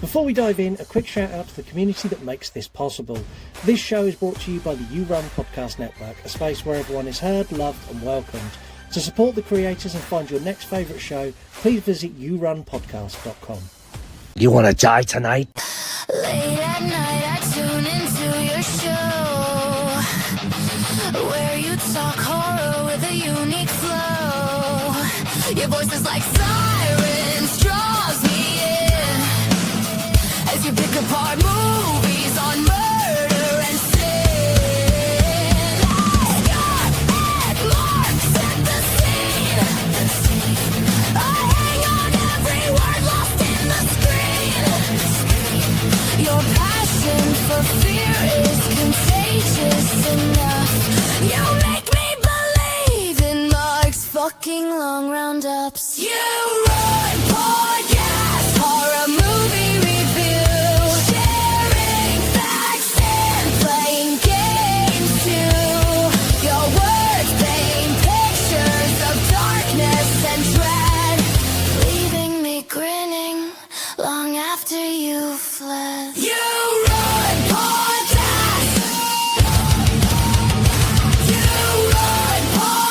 Before we dive in, a quick shout out to the community that makes this possible. This show is brought to you by the You Run Podcast Network, a space where everyone is heard, loved and welcomed. To support the creators and find your next favourite show, please visit yourunpodcast.com. You want to die tonight? Late at night, I tune into your show, where you talk horror with a unique flow. Your voice is like sirens, draws me in, as you pick apart movies on murder and sin. Scott and Marc set the scene. I hang on every word lost in the screen. Your passion for fear is contagious enough. You make me believe in Marc's fucking long roundups. You run podcast, horror movie review, sharing facts and playing games too. Your words paint pictures of darkness and dread, leaving me grinning long after you fled. You run podcast. You run podcast.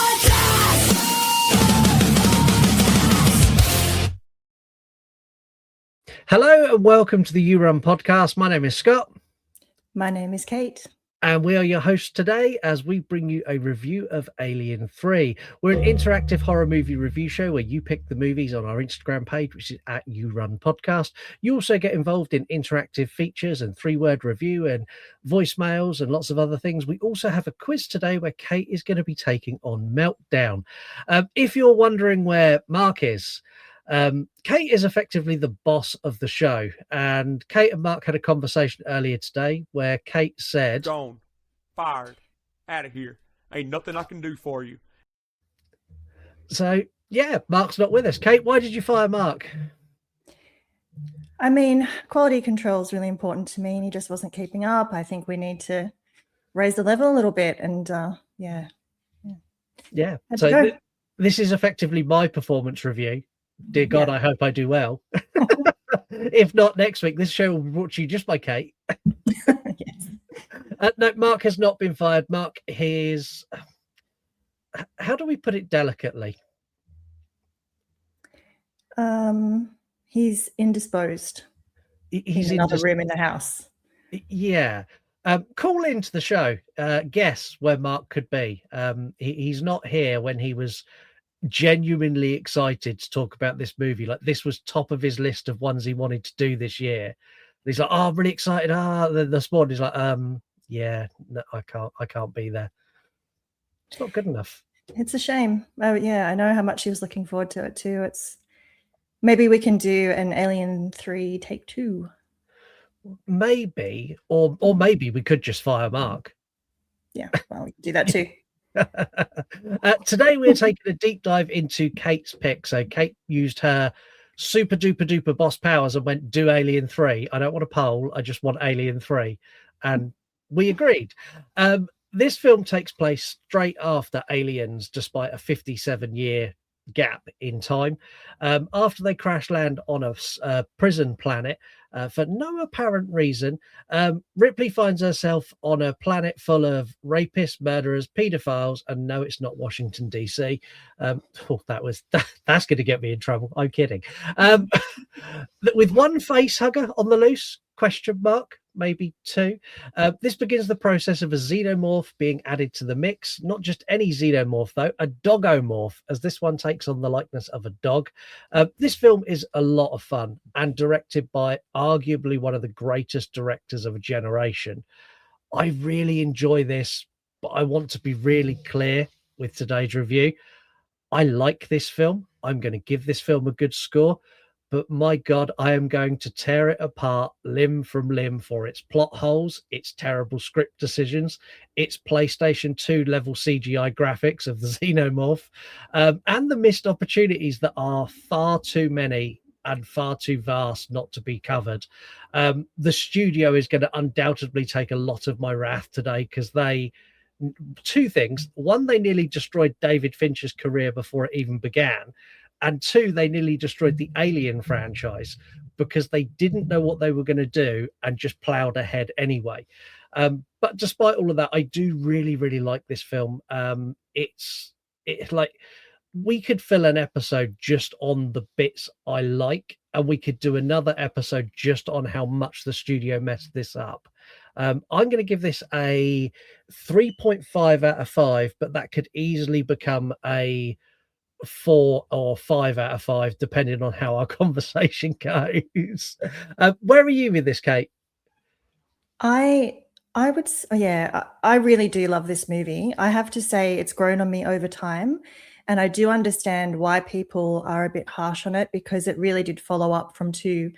Hello and welcome to the You Run Podcast. My name is Scott. My name is Kate. And we are your hosts today as we bring you a review of Alien 3. We're an interactive horror movie review show where you pick the movies on our Instagram page, which is at You Run Podcast. You also get involved in interactive features and 3-word review and voicemails and lots of other things. We also have a quiz today where Kate is going to be taking on Meltdown. If you're wondering where Marc is, Kate is effectively the boss of the show, and Kate and Marc had a conversation earlier today where Kate said, "Gone, fired, out of here. Ain't nothing I can do for you." So yeah, Marc's not with us. Kate, why did you fire Marc? I mean, quality control is really important to me, and he just wasn't keeping up. I think we need to raise the level a little bit, and yeah. Had to go. This is effectively my performance review. Dear God, yeah. I hope I do well. If not, next week, this show will be brought to you just by Kate. Yes. No, Marc has not been fired. Marc is, how do we put it delicately? He's indisposed. He's in another room in the house. Yeah. Call into the show. Guess where Marc could be. He's not here when he was genuinely excited to talk about this movie. Like, this was top of his list of ones he wanted to do this year. And he's like, "Oh, I'm really excited." This morning he's like, yeah, no, I can't be there. It's not good enough. It's a shame. Yeah, I know how much he was looking forward to it too. It's maybe we can do an Alien 3 take 2. Maybe, or maybe we could just fire Marc. Yeah, well, we can do that too. Today we're taking a deep dive into Kate's pick. So Kate used her super duper duper boss powers and went, "Do Alien 3. I don't want a poll, I just want Alien 3." And we agreed. This film takes place straight after Aliens, despite a 57-year gap in time. After they crash land on a prison planet for no apparent reason, Ripley finds herself on a planet full of rapists, murderers, paedophiles, and no, it's not Washington DC. That's going to get me in trouble. I'm kidding. With one face hugger on the loose, question mark, maybe two. This begins the process of a xenomorph being added to the mix. Not just any xenomorph, though, a dogomorph, as this one takes on the likeness of a dog. This film is a lot of fun and directed by arguably one of the greatest directors of a generation. I really enjoy this, but I want to be really clear with today's review. I like this film. I'm going to give this film a good score. But my God, I am going to tear it apart limb from limb for its plot holes, its terrible script decisions, its PlayStation 2 level CGI graphics of the xenomorph, and the missed opportunities that are far too many and far too vast not to be covered. The studio is going to undoubtedly take a lot of my wrath today because two things. One, they nearly destroyed David Fincher's career before it even began. and 2, they nearly destroyed the Alien franchise because they didn't know what they were going to do and just plowed ahead anyway. But despite all of that, I do really, really like this film. It's like, we could fill an episode just on the bits I like, and we could do another episode just on how much the studio messed this up. I'm going to give this a 3.5 out of 5, but that could easily become a 4 or 5 out of 5, depending on how our conversation goes. Where are you with this, Kate? I would, yeah, I really do love this movie. I have to say it's grown on me over time. And I do understand why people are a bit harsh on it, because it really did follow up from 2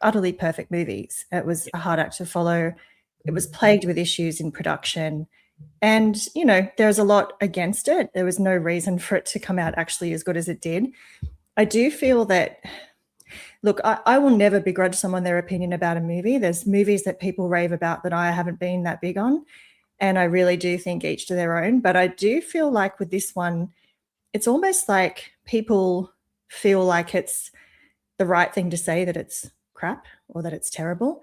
utterly perfect movies. It was a hard act to follow. It was plagued with issues in production. And, you know, there's a lot against it. There was no reason for it to come out actually as good as it did. I do feel that, look, I will never begrudge someone their opinion about a movie. There's movies that people rave about that I haven't been that big on. And I really do think each to their own. But I do feel like with this one, it's almost like people feel like it's the right thing to say that it's crap or that it's terrible.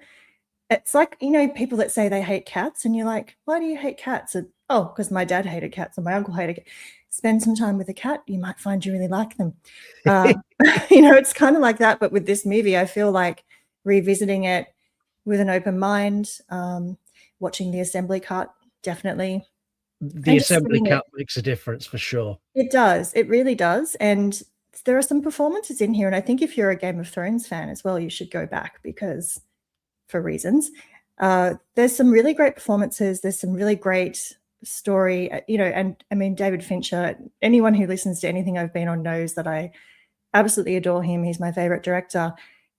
It's like, you know, people that say they hate cats, and you're like, why do you hate cats? And, oh, because my dad hated cats and my uncle hated cats. Spend some time with a cat, you might find you really like them. You know, it's kind of like that. But with this movie, I feel like revisiting it with an open mind, watching the assembly cut, definitely. The assembly cut makes a difference for sure. It does. It really does. And there are some performances in here. And I think if you're a Game of Thrones fan as well, you should go back, because for reasons, there's some really great performances. There's some really great story, you know, and I mean, David Fincher, anyone who listens to anything I've been on knows that I absolutely adore him. He's my favorite director.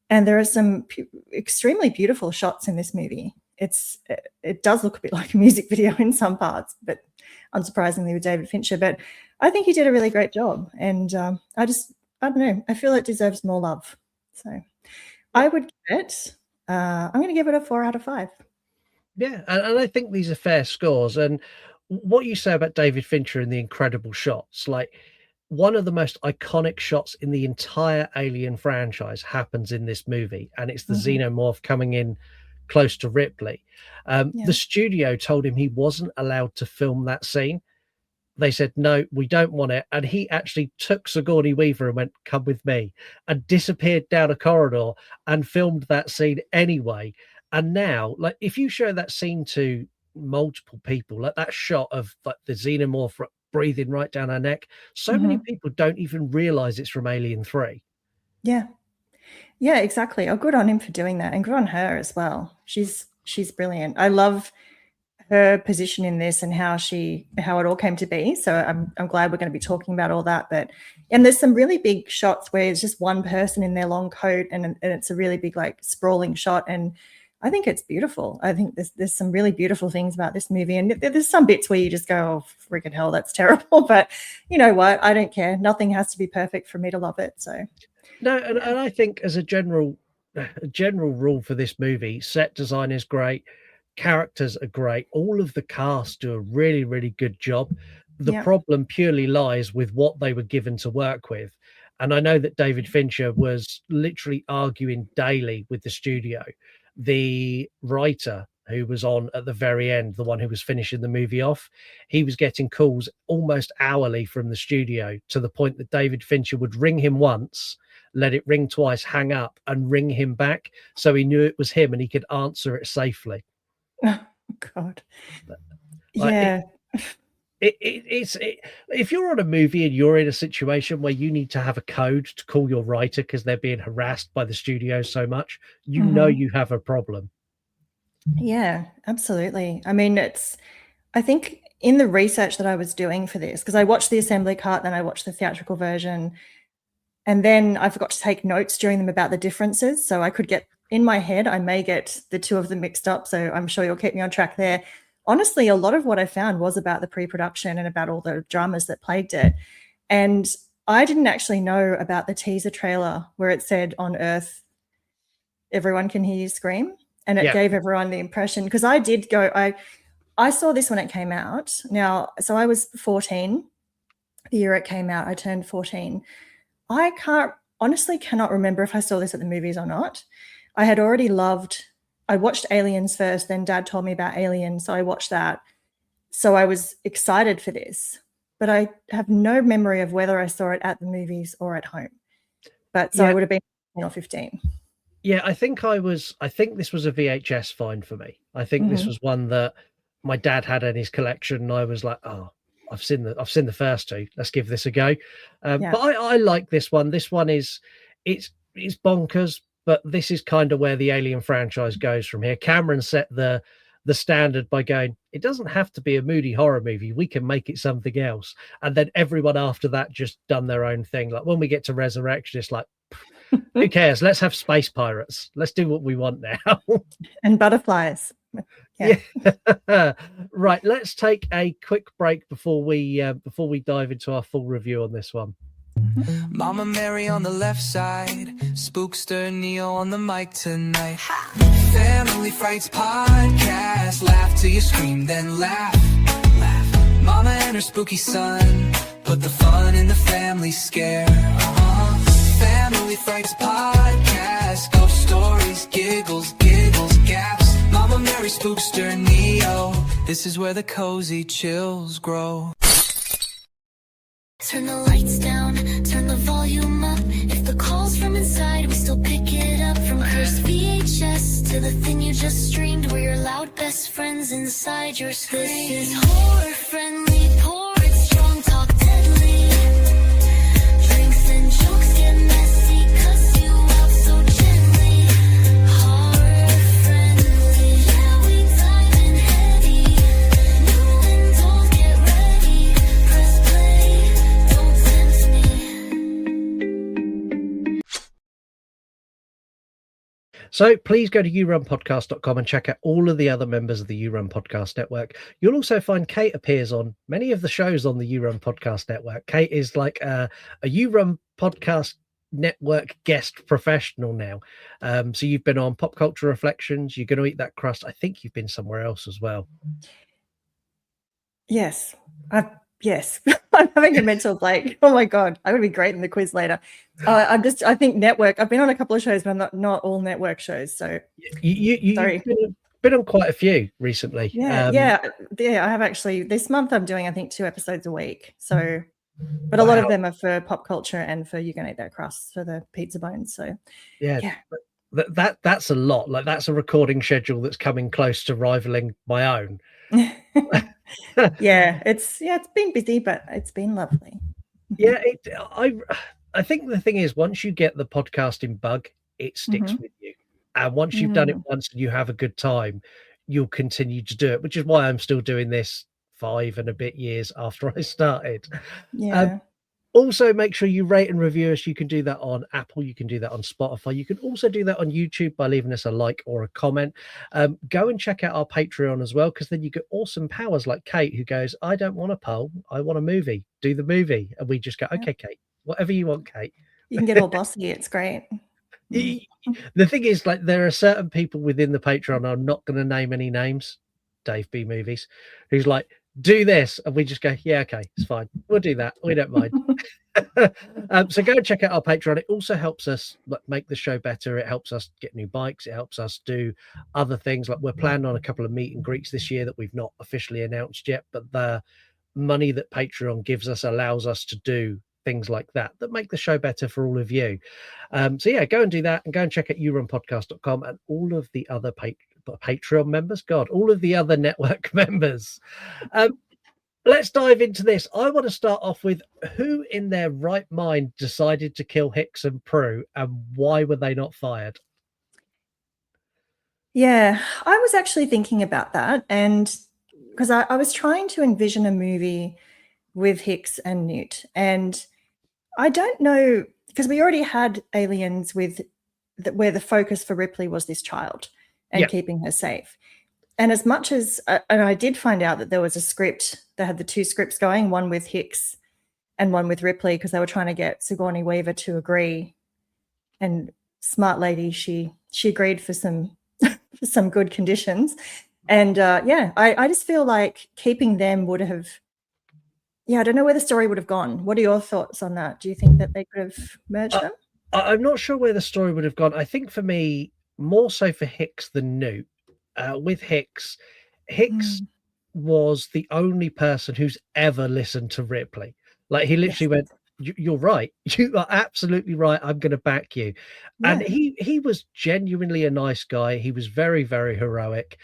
And there are some extremely beautiful shots in this movie. It does look a bit like a music video in some parts, but unsurprisingly with David Fincher. But I think he did a really great job. And I don't know, I feel it deserves more love. So I would give it, I'm going to give it a 4 out of 5. Yeah, and I think these are fair scores. And what you say about David Fincher and the incredible shots, like, one of the most iconic shots in the entire Alien franchise happens in this movie, and it's the xenomorph coming in close to Ripley. The studio told him he wasn't allowed to film that scene. They said, no, we don't want it. And he actually took Sigourney Weaver and went, come with me, and disappeared down a corridor and filmed that scene anyway. And now, like, if you show that scene to multiple people, like that shot of like the xenomorph breathing right down her neck, so many people don't even realize it's from Alien 3. Yeah, exactly. Oh, good on him for doing that, and good on her as well. She's brilliant. I love her position in this and how it all came to be. So I'm glad we're going to be talking about all that. And there's some really big shots where it's just one person in their long coat, and it's a really big, like, sprawling shot, and I think it's beautiful. I think there's some really beautiful things about this movie, and there's some bits where you just go, oh, freaking hell, that's terrible. But you know what? I don't care. Nothing has to be perfect for me to love it. So no, and I think as a general rule for this movie, set design is great, characters are great, all of the cast do a really, really good job. The problem purely lies with what they were given to work with. And I know that David Fincher was literally arguing daily with the studio. The writer who was on at the very end, the one who was finishing the movie off, he was getting calls almost hourly from the studio, to the point that David Fincher would ring him once, let it ring twice, hang up, and ring him back, so he knew it was him and he could answer it safely. Oh, God. Like, yeah. It's if you're on a movie and you're in a situation where you need to have a code to call your writer because they're being harassed by the studio so much, you know you have a problem. Yeah, absolutely. I mean, I think in the research that I was doing for this, because I watched the assembly cut, then I watched the theatrical version, and then I forgot to take notes during them about the differences. So I could get, in my head, I may get the two of them mixed up. So I'm sure you'll keep me on track there. Honestly, a lot of what I found was about the pre-production and about all the dramas that plagued it. And I didn't actually know about the teaser trailer where it said, on Earth, everyone can hear you scream. And it gave everyone the impression, because I did go, I saw this when it came out. Now, so I was 14 the year it came out. I turned 14. I cannot remember if I saw this at the movies or not. I had already I watched Aliens first, then Dad told me about Aliens, so I watched that. So I was excited for this, but I have no memory of whether I saw it at the movies or at home. But so I would have been 10 or 15. Yeah, I think this was a VHS find for me. I think this was one that my dad had in his collection, and I was like, oh, I've seen the first two. Let's give this a go. But I like this one. This one it's bonkers, but this is kind of where the Alien franchise goes from here. Cameron set the standard by going, it doesn't have to be a moody horror movie. We can make it something else. And then everyone after that just done their own thing. Like when we get to Resurrection, it's like, who cares? Let's have space pirates. Let's do what we want now. And butterflies. Yeah. Right. Let's take a quick break before we dive into our full review on this one. Mama Mary on the left side, Spookster Neo on the mic tonight. Family Frights podcast, laugh till you scream, then laugh. Mama and her spooky son, put the fun in the family scare. Family Frights podcast, ghost stories, giggles, gaps. Mama Mary, Spookster Neo, this is where the cozy chills grow. Turn the lights down, turn the volume up. If the call's from inside, we still pick it up. From cursed VHS to the thing you just streamed, we're your loud best friends inside your screen. This is horror friendly, pour it strong, talk deadly. Drinks and jokes get messy, cuss you out so gently. Horror friendly, yeah, we dive in heavy. New and old, get ready. Press play. So please go to yourunpodcast.com and check out all of the other members of the You Run Podcast Network. You'll also find Kate appears on many of the shows on the You Run Podcast Network. Kate is like a You Run Podcast Network guest professional now. So you've been on Pop Culture Reflections. You're going to Eat That Crust. I think you've been somewhere else as well. Yes. Yes. I'm having a mental blank. Oh my God. I would be great in the quiz later. I think network. I've been on a couple of shows, but not all network shows. So you've been on quite a few recently. Yeah. I have actually. This month I'm doing, I think, 2 episodes a week. So, but a lot of them are for pop culture and for You Gonna Eat That Crust, for the pizza bones. So yeah. That's a lot. Like that's a recording schedule that's coming close to rivaling my own. It's been busy, but it's been lovely. I think the thing is, once you get the podcasting bug, it sticks with you, and once you've done it once and you have a good time, you'll continue to do it, which is why I'm still doing this 5 and a bit years after I started. Also, make sure you rate and review us. You can do that on Apple. You can do that on Spotify. You can also do that on YouTube by leaving us a like or a comment. Go and check out our Patreon as well, because then you get awesome powers like Kate, who goes, I don't want a poll. I want a movie. Do the movie. And we just go, okay, Kate, whatever you want, Kate. You can get all bossy. It's great. The thing is, like, there are certain people within the Patreon, I'm not going to name any names, Dave B Movies, who's like, do this, and we just go, yeah, okay, it's fine, we'll do that, we don't mind. So go and check out our Patreon. It also helps us make the show better. It helps us get new bikes. It helps us do other things. Like we're planning on a couple of meet and greets this year that we've not officially announced yet, but the money that Patreon gives us allows us to do things like that make the show better for all of you. So yeah, go and do that, and go and check out yourunpodcast.com and all of the other Patreon members, all of the other network members. Let's dive into this. I want to start off with, who in their right mind decided to kill Hicks and Prue, and why were they not fired? Yeah, I was actually thinking about that, and because I was trying to envision a movie with Hicks and Newt, and I don't know, because we already had Aliens where the focus for Ripley was this child and keeping her safe. And as much as, and I did find out that there was a script, they had the 2 scripts going, one with Hicks and one with Ripley, because they were trying to get Sigourney Weaver to agree. And smart lady, she agreed for some good conditions. And I just feel like keeping them would have, Yeah, I don't know where the story would have gone. What are your thoughts on that? Do you think that they could have merged them? I'm not sure where the story would have gone. I think for me, more so for Hicks than Newt. With Hicks was the only person who's ever listened to Ripley. Like, he literally went, "You're right. You are absolutely right. I'm going to back you." Yeah. And he was genuinely a nice guy. He was very, very heroic,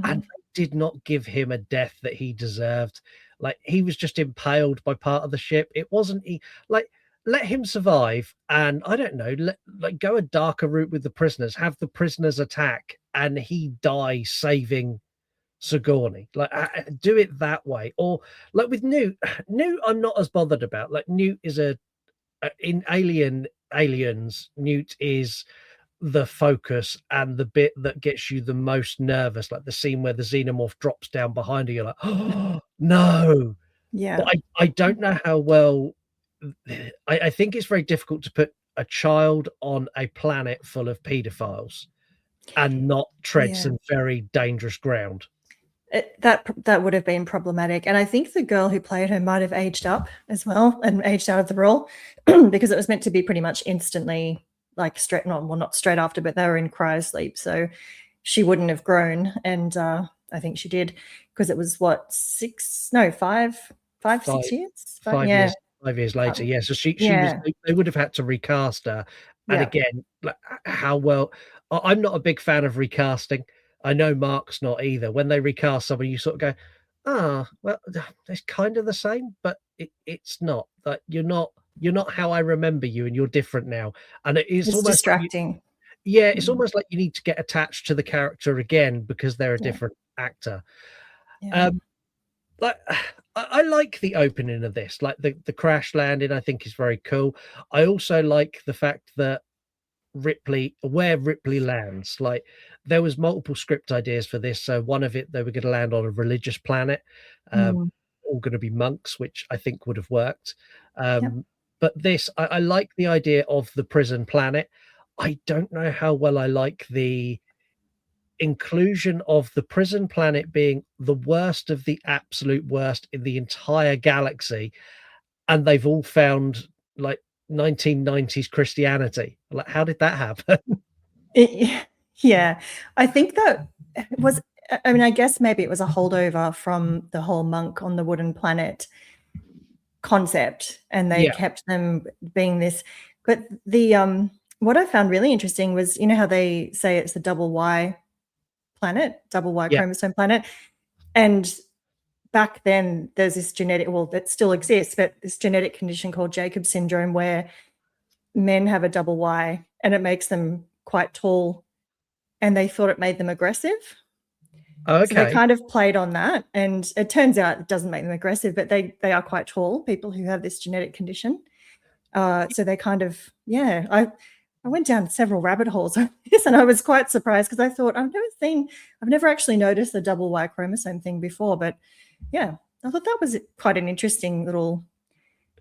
and they did not give him a death that he deserved. Like, he was just impaled by part of the ship. It wasn't let him survive, and I don't know, go a darker route with the prisoners. Have the prisoners attack, and he die saving Sigourney. Like, do it that way. Or like with Newt, I'm not as bothered about. Like, Newt is in Aliens, Newt is the focus and the bit that gets you the most nervous, like the scene where the xenomorph drops down behind you. You're like, oh no. Yeah. But I don't know how well. I think it's very difficult to put a child on a planet full of pedophiles and not tread some very dangerous ground. That would have been problematic. And I think the girl who played her might have aged up as well and aged out of the role because it was meant to be pretty much instantly, like not straight after, but they were in cryosleep. So she wouldn't have grown. And I think she did, because it was 6 years? 5 years. 5 years later, yeah. So she was. They would have had to recast her, and again, like, how well. I'm not a big fan of recasting. I know Mark's not either. When they recast someone, you sort of go, well, it's kind of the same, but it's not. Like, you're not how I remember you, and you're different now. And it's almost distracting. It's almost like you need to get attached to the character again because they're a different actor. Like, I like the opening of this, like the crash landing. I think is very cool. I also like the fact that where Ripley lands. Like, there was multiple script ideas for this. So one of it, they were going to land on a religious planet, all going to be monks, which I think would have worked. But this, I like the idea of the prison planet. I don't know how well I like the inclusion of the prison planet being the worst of the absolute worst in the entire galaxy, and they've all found like 1990s Christianity. Like, how did that happen? I think that was, I mean, I guess maybe it was a holdover from the whole monk on the wooden planet concept, and they kept them being this. But the what I found really interesting was, you know how they say it's the double Y planet, double Y chromosome planet, and back then there's this that still exists, but this genetic condition called Jacob's syndrome, where men have a double Y and it makes them quite tall, and they thought it made them aggressive. So they kind of played on that, and it turns out it doesn't make them aggressive, but they are quite tall, people who have this genetic condition. So they kind of, I went down several rabbit holes on this, and I was quite surprised because I thought, I've never actually noticed the double Y chromosome thing before, but I thought that was quite an interesting little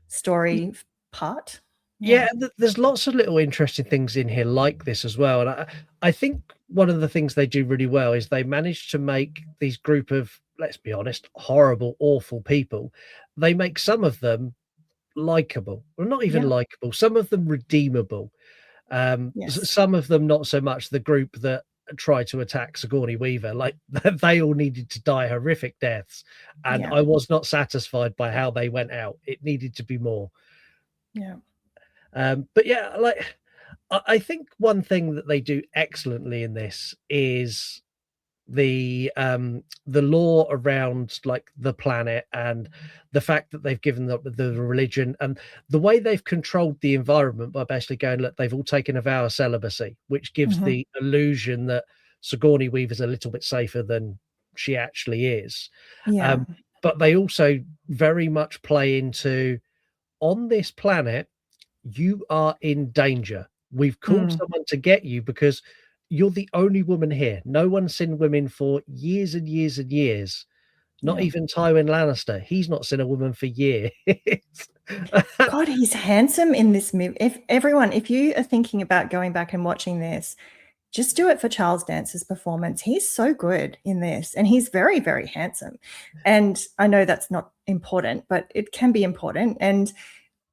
story part. There's lots of little interesting things in here like this as well. And I think one of the things they do really well is they manage to make these group of, let's be honest, horrible, awful people. They make some of them likable, or not even likable, some of them redeemable. Some of them not so much. The group that try to attack Sigourney Weaver, like, they all needed to die horrific deaths, and I was not satisfied by how they went out. It needed to be more. But like, I think one thing that they do excellently in this is the law around, like, the planet, and the fact that they've given the religion, and the way they've controlled the environment by basically going, look, they've all taken a vow of celibacy, which gives the illusion that Sigourney Weaver's a little bit safer than she actually is. But they also very much play into, on this planet, you are in danger. We've called someone to get you because you're the only woman here. No one's seen women for years and years and years. Not even Tywin Lannister. He's not seen a woman for years. God, he's handsome in this movie. If you are thinking about going back and watching this, just do it for Charles Dance's performance. He's so good in this, and he's very, very handsome. And I know that's not important, but it can be important. And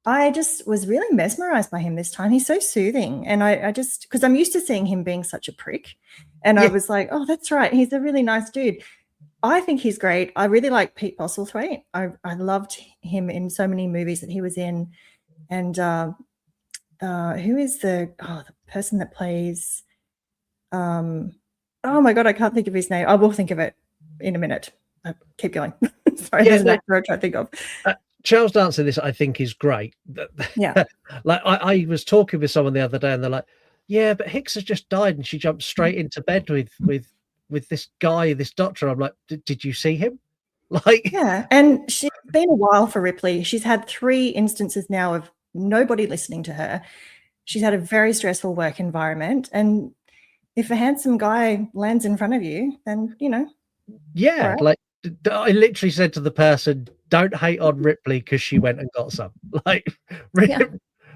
I just was really mesmerized by him this time. He's so soothing. And I just, because I'm used to seeing him being such a prick. And I was like, oh, that's right. He's a really nice dude. I think he's great. I really like Pete Postlethwaite. I loved him in so many movies that he was in. And who is the person that plays, oh my God, I can't think of his name. I will think of it in a minute. Keep going. Sorry, there's an actor I try to think of. Charles Dance in this, I think, is great. Yeah. Like I was talking with someone the other day, and they're like, "Yeah, but Hicks has just died, and she jumped straight into bed with this guy, this doctor." I'm like, "Did you see him?" Like, yeah. And she's been a while for Ripley. She's had 3 instances now of nobody listening to her. She's had a very stressful work environment, and if a handsome guy lands in front of you, then yeah, right. like I literally said to the person, "Don't hate on Ripley because she went and got some." Like,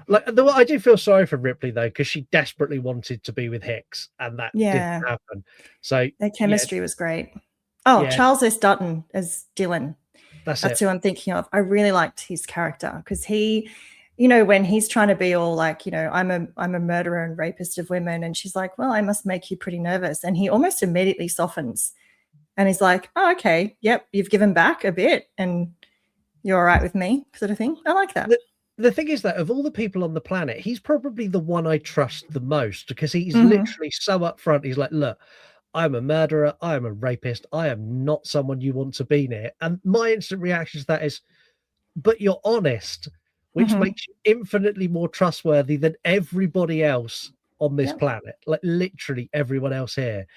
like I do feel sorry for Ripley though, because she desperately wanted to be with Hicks, and that didn't happen. So their chemistry was great. Oh, Charles S. Dutton as Dylan. That's who I'm thinking of. I really liked his character because he, when he's trying to be all like, I'm a murderer and rapist of women, and she's like, well, I must make you pretty nervous, and he almost immediately softens. And he's like, oh, okay, yep, you've given back a bit and you're all right with me, sort of thing. I like that. The thing is that of all the people on the planet, he's probably the one I trust the most because he's literally so upfront. He's like, look, I'm a murderer. I am a rapist. I am not someone you want to be near. And my instant reaction to that is, but you're honest, which makes you infinitely more trustworthy than everybody else on this planet, like literally everyone else here.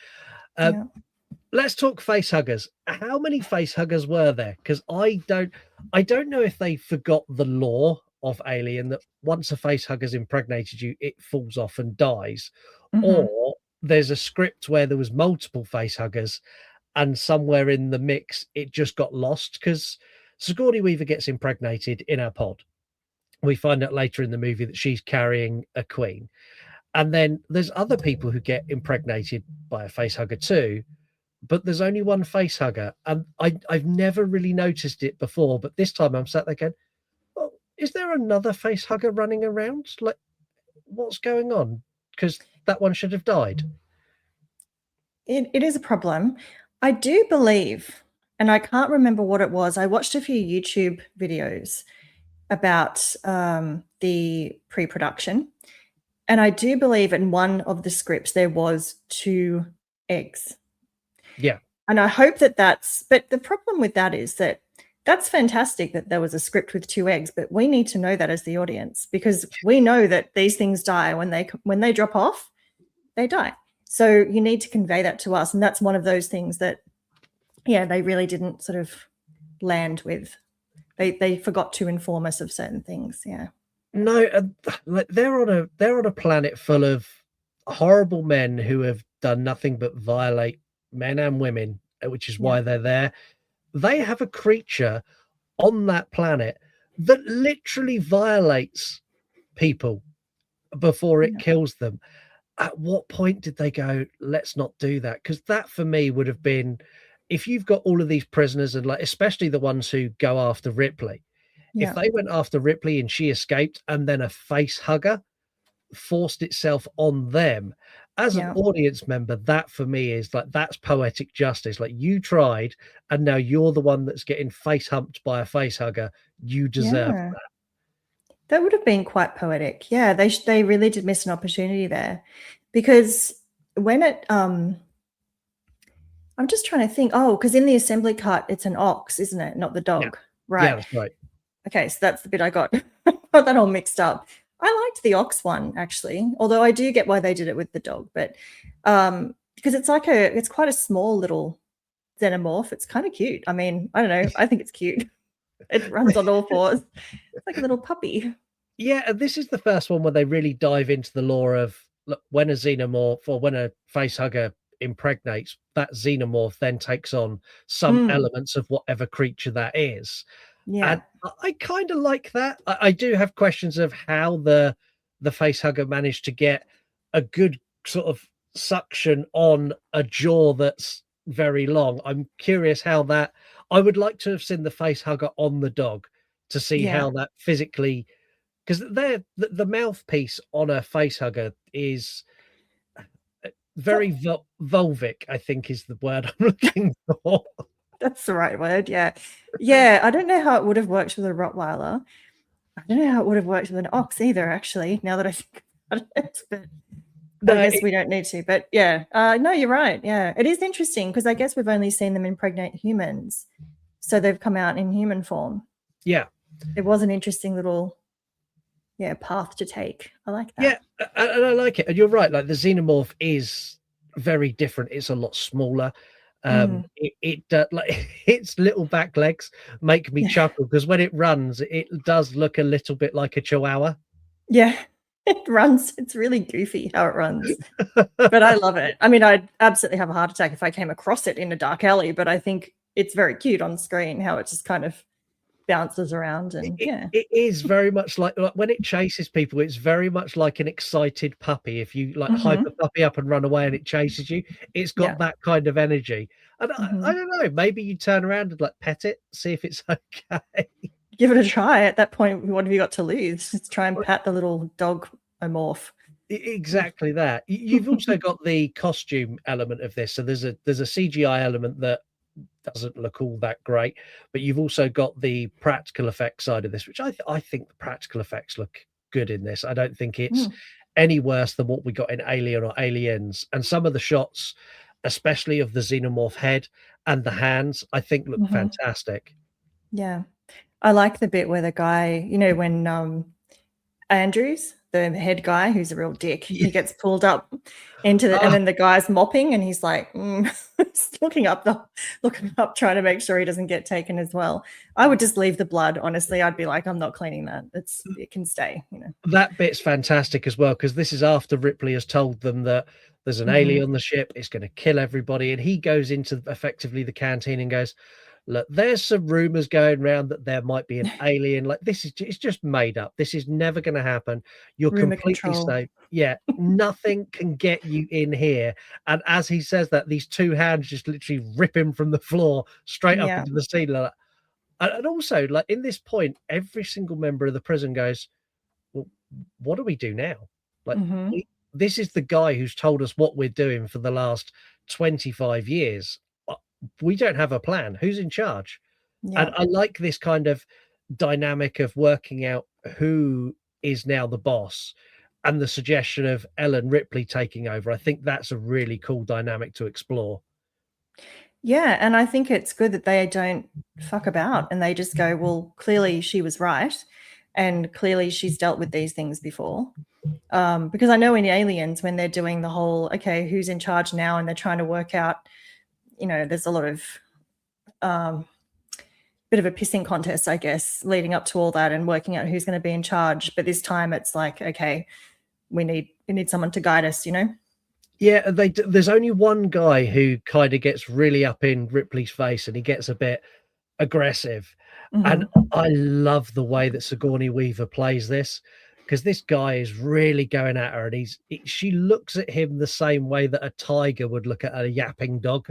Let's talk face huggers. How many face huggers were there? Because I don't know if they forgot the law of Alien that once a face hugger's impregnated you, it falls off and dies, or there's a script where there was multiple face huggers, and somewhere in the mix it just got lost because Sigourney Weaver gets impregnated in our pod. We find out later in the movie that she's carrying a queen, and then there's other people who get impregnated by a face hugger too. But there's only one face hugger, and I've never really noticed it before. But this time I'm sat there going, "Oh, is there another face hugger running around? Like, what's going on? Because that one should have died." It is a problem. I do believe, and I can't remember what it was. I watched a few YouTube videos about the pre-production, and I do believe in one of the scripts there was 2 eggs. Yeah. And I hope but the problem with that is that that's fantastic that there was a script with 2 eggs, but we need to know that as the audience, because we know that these things die when they drop off, they die. So you need to convey that to us. And that's one of those things that, they really didn't sort of land with. They forgot to inform us of certain things. Yeah. No, they're on a planet full of horrible men who have done nothing but violate men and women, which is why they're there. They have a creature on that planet that literally violates people before it kills them. At what point did they go, let's not do that? Because that for me would have been, if you've got all of these prisoners, and like especially the ones who go after Ripley, if they went after Ripley and she escaped, and then a face hugger forced itself on them, as an audience member, that for me is like, that's poetic justice. Like, you tried and now you're the one that's getting face humped by a face hugger. You deserve that. That would have been quite poetic. Yeah, they really did miss an opportunity there, because when it I'm just trying to think. Oh, because in the assembly cut it's an ox, isn't it? Not the dog. Right. Yeah, that's right. Okay, so that's the bit I got that all mixed up. I liked the ox one actually, although I do get why they did it with the dog, but because it's quite a small little xenomorph. It's kind of cute. I mean, I don't know. I think it's cute. It runs on all 4s. It's like a little puppy. Yeah, and this is the first one where they really dive into the lore of, look, when a xenomorph or when a face hugger impregnates, that xenomorph then takes on some elements of whatever creature that is. Yeah. And I kind of like that. I do have questions of how the face hugger managed to get a good sort of suction on a jaw that's very long. I'm curious how that. I would like to have seen the face hugger on the dog to see how that physically, because the mouthpiece on a face hugger is very vulvic, I think is the word I'm looking for. That's the right word. Yeah. I don't know how it would have worked with a Rottweiler. I don't know how it would have worked with an ox either, actually, now that I think about it. But I guess we don't need to. But no, you're right. Yeah, it is interesting because I guess we've only seen them impregnate humans. So they've come out in human form. Yeah. It was an interesting little path to take. I like that. Yeah, and I like it. And you're right, like the xenomorph is very different. It's a lot smaller. It like its little back legs make me chuckle because when it runs, it does look a little bit like a chihuahua. Yeah, it runs. It's really goofy how it runs, but I love it. I mean, I'd absolutely have a heart attack if I came across it in a dark alley, but I think it's very cute on screen how it just kind of bounces around. And it is very much like when it chases people, it's very much like an excited puppy. If you like hype a puppy up and run away and it chases you, it's got that kind of energy. And I don't know, maybe you turn around and like pet it, see if it's okay. Give it a try. At that point, what have you got to lose? Just try and pat the little dog morph. Exactly that. You've also got the costume element of this. So there's a CGI element that doesn't look all that great, but you've also got the practical effects side of this, which I think the practical effects look good in this. I don't think it's any worse than what we got in Alien or Aliens. And some of the shots, especially of the xenomorph head and the hands, I think look fantastic. Yeah. I like the bit where the guy, when Andrews, the head guy who's a real dick, he gets pulled up into the, and then the guy's mopping and he's like looking up trying to make sure he doesn't get taken as well. I would just leave the blood, honestly. I'd be like, I'm not cleaning that. It can stay, That bit's fantastic as well, because this is after Ripley has told them that there's an alien on the ship, it's going to kill everybody, and he goes into effectively the canteen and goes, look, there's some rumors going around that there might be an alien. Like it's just made up. This is never going to happen. You're Rumor completely control. safe. Yeah, nothing can get you in here. And as he says that, these two hands just literally rip him from the floor straight up into the ceiling. And also, like in this point, every single member of the prison goes, well, what do we do now? Like this is the guy who's told us what we're doing for the last 25 years. We don't have a plan. Who's in charge? And I like this kind of dynamic of working out who is now the boss and the suggestion of Ellen Ripley taking over. I think that's a really cool dynamic to explore. Yeah, and I think it's good that they don't fuck about and they just go, well, clearly she was right and clearly she's dealt with these things before. Because I know in Aliens, when they're doing the whole, okay, who's in charge now, and they're trying to work out, there's a lot of bit of a pissing contest, I guess, leading up to all that and working out who's going to be in charge. But this time it's like, okay, we need someone to guide us, Yeah, there's only one guy who kind of gets really up in Ripley's face and he gets a bit aggressive. And I love the way that Sigourney Weaver plays this, because this guy is really going at her and she looks at him the same way that a tiger would look at a yapping dog.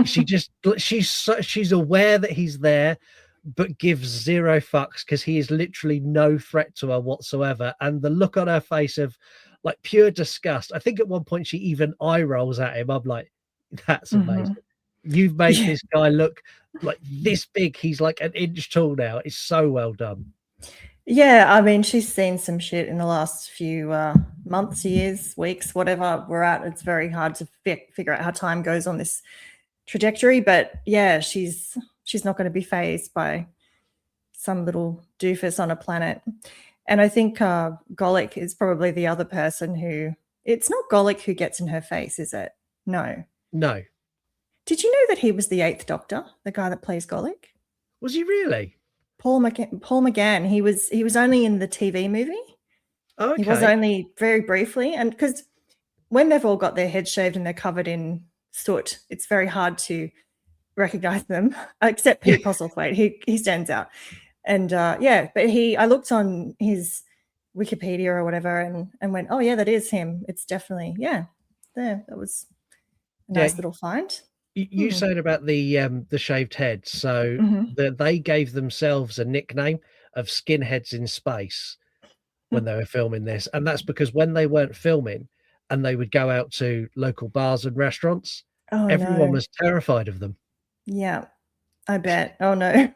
She's aware that he's there, but gives zero fucks because he is literally no threat to her whatsoever. And the look on her face of like pure disgust. I think at one point she even eye rolls at him. I'm like, that's amazing. You've made this guy look like this big. He's like an inch tall now. It's so well done. Yeah, I mean, she's seen some shit in the last few months, years, weeks, whatever we're at. It's very hard to figure out how time goes on this trajectory, but yeah, she's not going to be fazed by some little doofus on a planet. And I think Golic is probably the other person who, it's not Golic who gets in her face, is it? No. Did you know that he was the 8th Doctor, the guy that plays Golic? Was he really? Paul McGann. He was only in the TV movie. Oh, okay. He was only very briefly, and because when they've all got their heads shaved and they're covered in soot, it's very hard to recognize them, except Pete Postlethwaite. He stands out. And but I looked on his Wikipedia or whatever and went, oh yeah, that is him. It's definitely, there. That was a nice little find. You said about the shaved heads. So they gave themselves a nickname of skinheads in space when they were filming this. And that's because when they weren't filming and they would go out to local bars and restaurants, everyone was terrified of them. Yeah, I bet. Oh, no.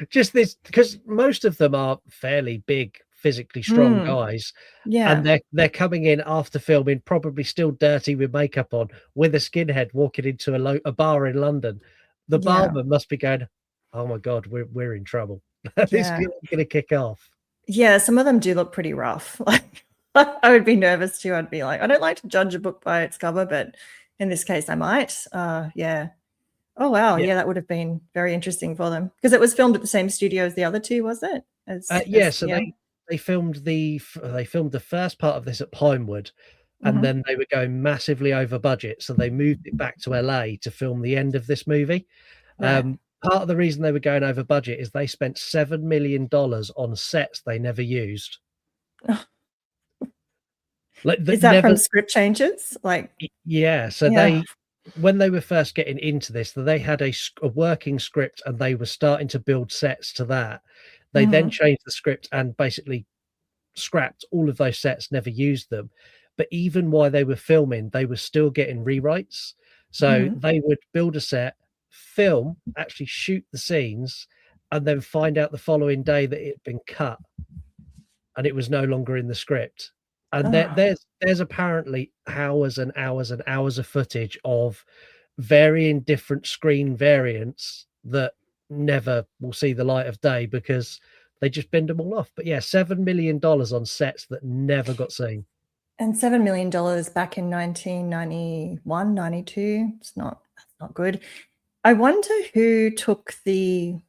Just this, because most of them are fairly big, physically strong guys. Yeah. And they're coming in after filming, probably still dirty with makeup on, with a skinhead walking into a bar in London. The barman must be going, oh my God, we're in trouble. This is going to kick off. Yeah, some of them do look pretty rough. Like, I would be nervous too. I'd be like, I don't like to judge a book by its cover, but in this case, I might. Yeah. Oh, wow. Yeah, that would have been very interesting for them because it was filmed at the same studio as the other two, was it? They filmed the first part of this at Pinewood, and then they were going massively over budget, so they moved it back to LA to film the end of this movie. Right. Part of the reason they were going over budget is they spent $7 million on sets they never used. Is that from script changes? When they were first getting into this, they had a working script and they were starting to build sets to that. They then changed the script and basically scrapped all of those sets, never used them. But even while they were filming, they were still getting rewrites. So they would build a set, film, actually shoot the scenes, and then find out the following day that it had been cut and it was no longer in the script. And there's apparently hours and hours and hours of footage of varying different screen variants that never will see the light of day because they just binned them all off. But yeah, $7 million on sets that never got seen. And $7 million back in 1991, 92. That's not good. I wonder who took the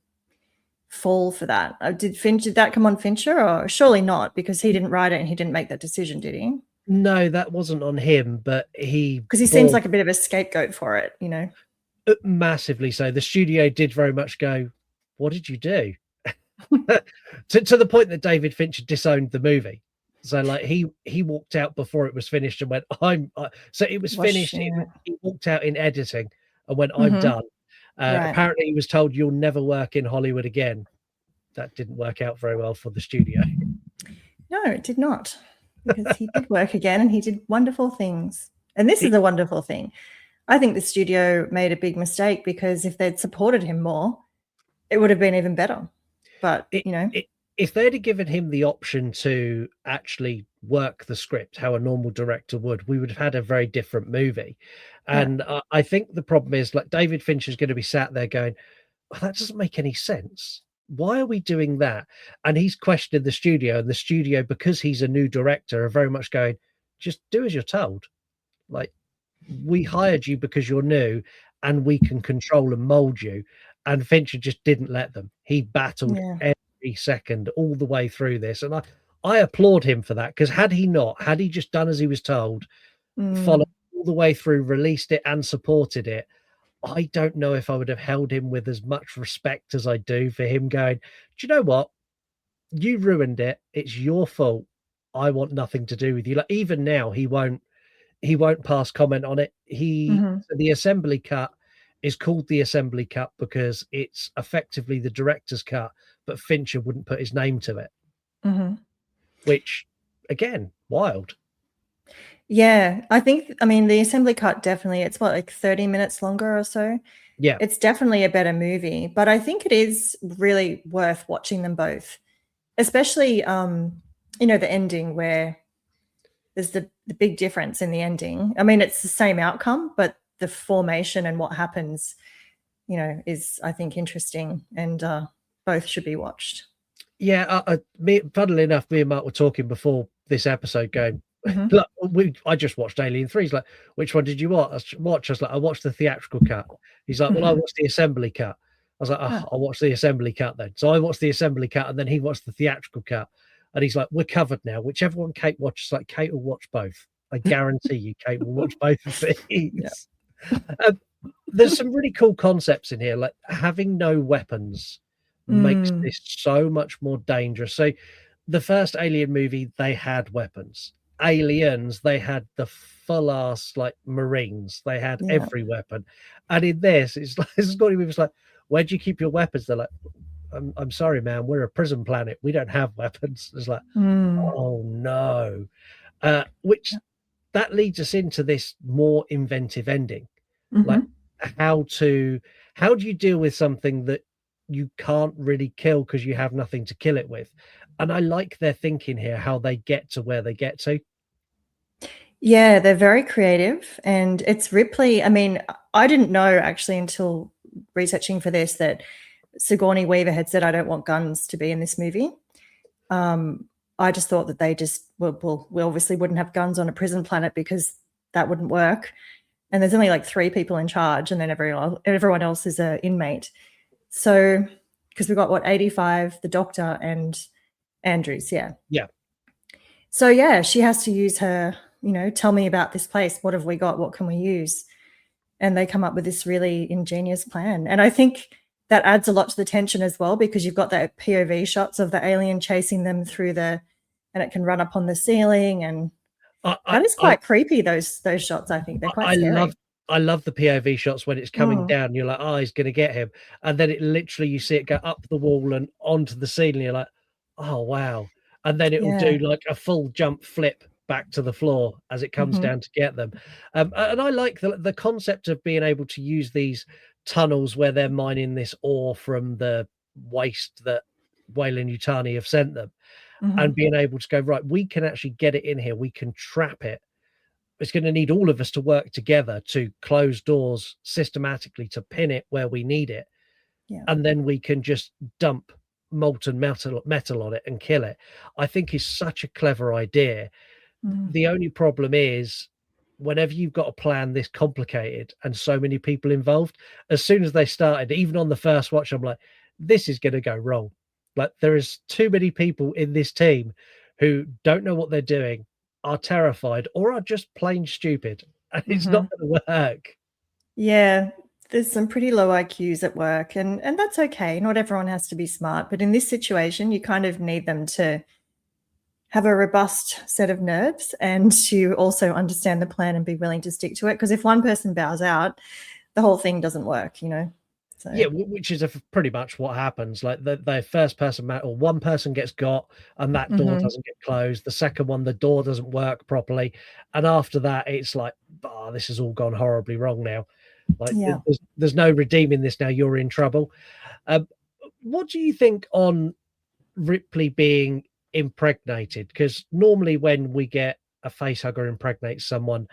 fall for that. Did that come on Fincher? Or surely not, because he didn't write it and he didn't make that decision, did he? No, that wasn't on him, but because he seems like a bit of a scapegoat for it, you know. Massively so. The studio did very much go, what did you do? to the point that David Fincher disowned the movie. So like he walked out before it was finished and went, so it was finished. He walked out in editing and went, I'm done. Apparently he was told, you'll never work in Hollywood again. That didn't work out very well for the studio. No, it did not, because he did work again and he did wonderful things. And this is a wonderful thing. I think the studio made a big mistake, because if they'd supported him more, it would have been even better. But, if they'd have given him the option to actually work the script how a normal director would, we would have had a very different movie. And I think the problem is, like, David Fincher's going to be sat there going, well, that doesn't make any sense. Why are we doing that? And he's questioning the studio, and the studio, because he's a new director, are very much going, just do as you're told. Like, we hired you because you're new and we can control and mold you. And Fincher just didn't let them. He battled every second all the way through this. And I applaud him for that, because had he just done as he was told, followed all the way through, released it and supported it, I don't know if I would have held him with as much respect as I do for him going, do you know what? You ruined it. It's your fault. I want nothing to do with you. Like, even now, he won't pass comment on it. The assembly cut is called the assembly cut because it's effectively the director's cut, but Fincher wouldn't put his name to it. Which, again, wild. Yeah, the assembly cut, definitely, it's like 30 minutes longer or so. Yeah. It's definitely a better movie, but I think it is really worth watching them both, especially, the ending, where there's the big difference in the ending. I mean, it's the same outcome, but the formation and what happens, is, I think, interesting, and both should be watched. Yeah, funnily enough, me and Marc were talking before this episode going, look, I just watched Alien 3. He's like, which one did you watch? I was like, I watched the theatrical cut. He's like, well, I watched the assembly cut. I was like, I'll watch the assembly cut then. So I watched the assembly cut, and then he watched the theatrical cut. And he's like, we're covered now. Whichever one Kate watches, like, Kate will watch both. I guarantee you, Kate will watch both of these. There's some really cool concepts in here, like having no weapons makes this so much more dangerous. So the first Alien movie, they had weapons, Aliens, they had the full ass like Marines. They had Yeah. every weapon, and in this, it's like Scotty Weaver's like, "Where do you keep your weapons?" They're like, "I'm sorry, man. We're a prison planet. We don't have weapons." It's like, oh no, which that leads us into this more inventive ending, like how do you deal with something that you can't really kill because you have nothing to kill it with? And I like their thinking here, how they get to where they get to. Yeah, they're very creative, and it's Ripley. I mean, I didn't know actually until researching for this that Sigourney Weaver had said, "I don't want guns to be in this movie." I just thought that they just, well, we obviously wouldn't have guns on a prison planet because that wouldn't work. And there's only like 3 people in charge, and then everyone else is an inmate. So, because we've got what, 85, the Doctor, and Andrews, yeah. So yeah, she has to use her, tell me about this place. What have we got? What can we use? And they come up with this really ingenious plan. And I think that adds a lot to the tension as well, because you've got that POV shots of the alien chasing them through and it can run up on the ceiling, and that is quite creepy. Those shots, I think they're quite scary. I love the POV shots when it's coming down. You're like, oh, he's going to get him, and then it literally, you see it go up the wall and onto the ceiling. You're like, oh wow, and then it will do like a full jump flip back to the floor as it comes down to get them. And I like the concept of being able to use these tunnels where they're mining this ore from the waste that Weyland-Yutani have sent them, and being able to go, right, we can actually get it in here, we can trap it. It's going to need all of us to work together to close doors systematically to pin it where we need it, and then we can just dump molten metal on it and kill it. I think is such a clever idea. The only problem is, whenever you've got a plan this complicated and so many people involved, as soon as they started, even on the first watch, I'm like, this is going to go wrong. Like, there is too many people in this team who don't know what they're doing, are terrified, or are just plain stupid, and it's not going to work. Yeah, there's some pretty low IQs at work, and that's okay. Not everyone has to be smart, but in this situation, you kind of need them to have a robust set of nerves and to also understand the plan and be willing to stick to it. Because if one person bows out, the whole thing doesn't work, So. Yeah, which is pretty much what happens. Like the first person, or one person gets got, and that door doesn't get closed. The second one, the door doesn't work properly, and after that, it's like, this has all gone horribly wrong now. Like, there's no redeeming this now. You're in trouble. What do you think on Ripley being impregnated? Because normally when we get a facehugger impregnate someone,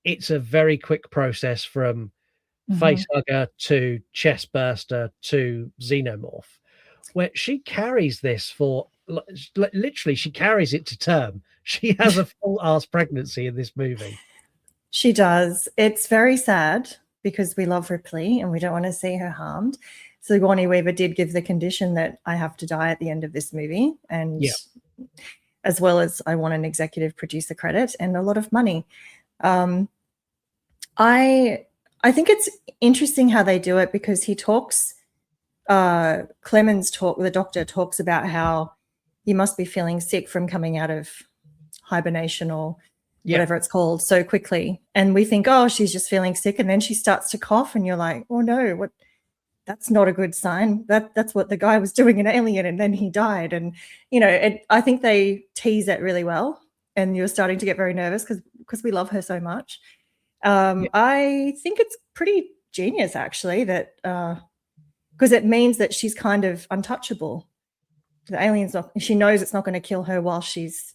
it's a very quick process from facehugger to chestburster to xenomorph, where she carries this for literally, she carries it to term. She has a full ass pregnancy in this movie. She does. It's very sad because we love Ripley and we don't want to see her harmed. So Sigourney Weaver did give the condition that I have to die at the end of this movie, and as well as I want an executive producer credit and a lot of money. I think it's interesting how they do it, because he talks, the doctor talks about how he must be feeling sick from coming out of hibernation or whatever it's called so quickly. And we think, oh, she's just feeling sick. And then she starts to cough and you're like, oh no, what? That's not a good sign. That's what the guy was doing in Alien, and then he died. And, I think they tease it really well, and you're starting to get very nervous because we love her so much. I think it's pretty genius, actually, that because it means that she's kind of untouchable. The alien's she knows it's not going to kill her while she's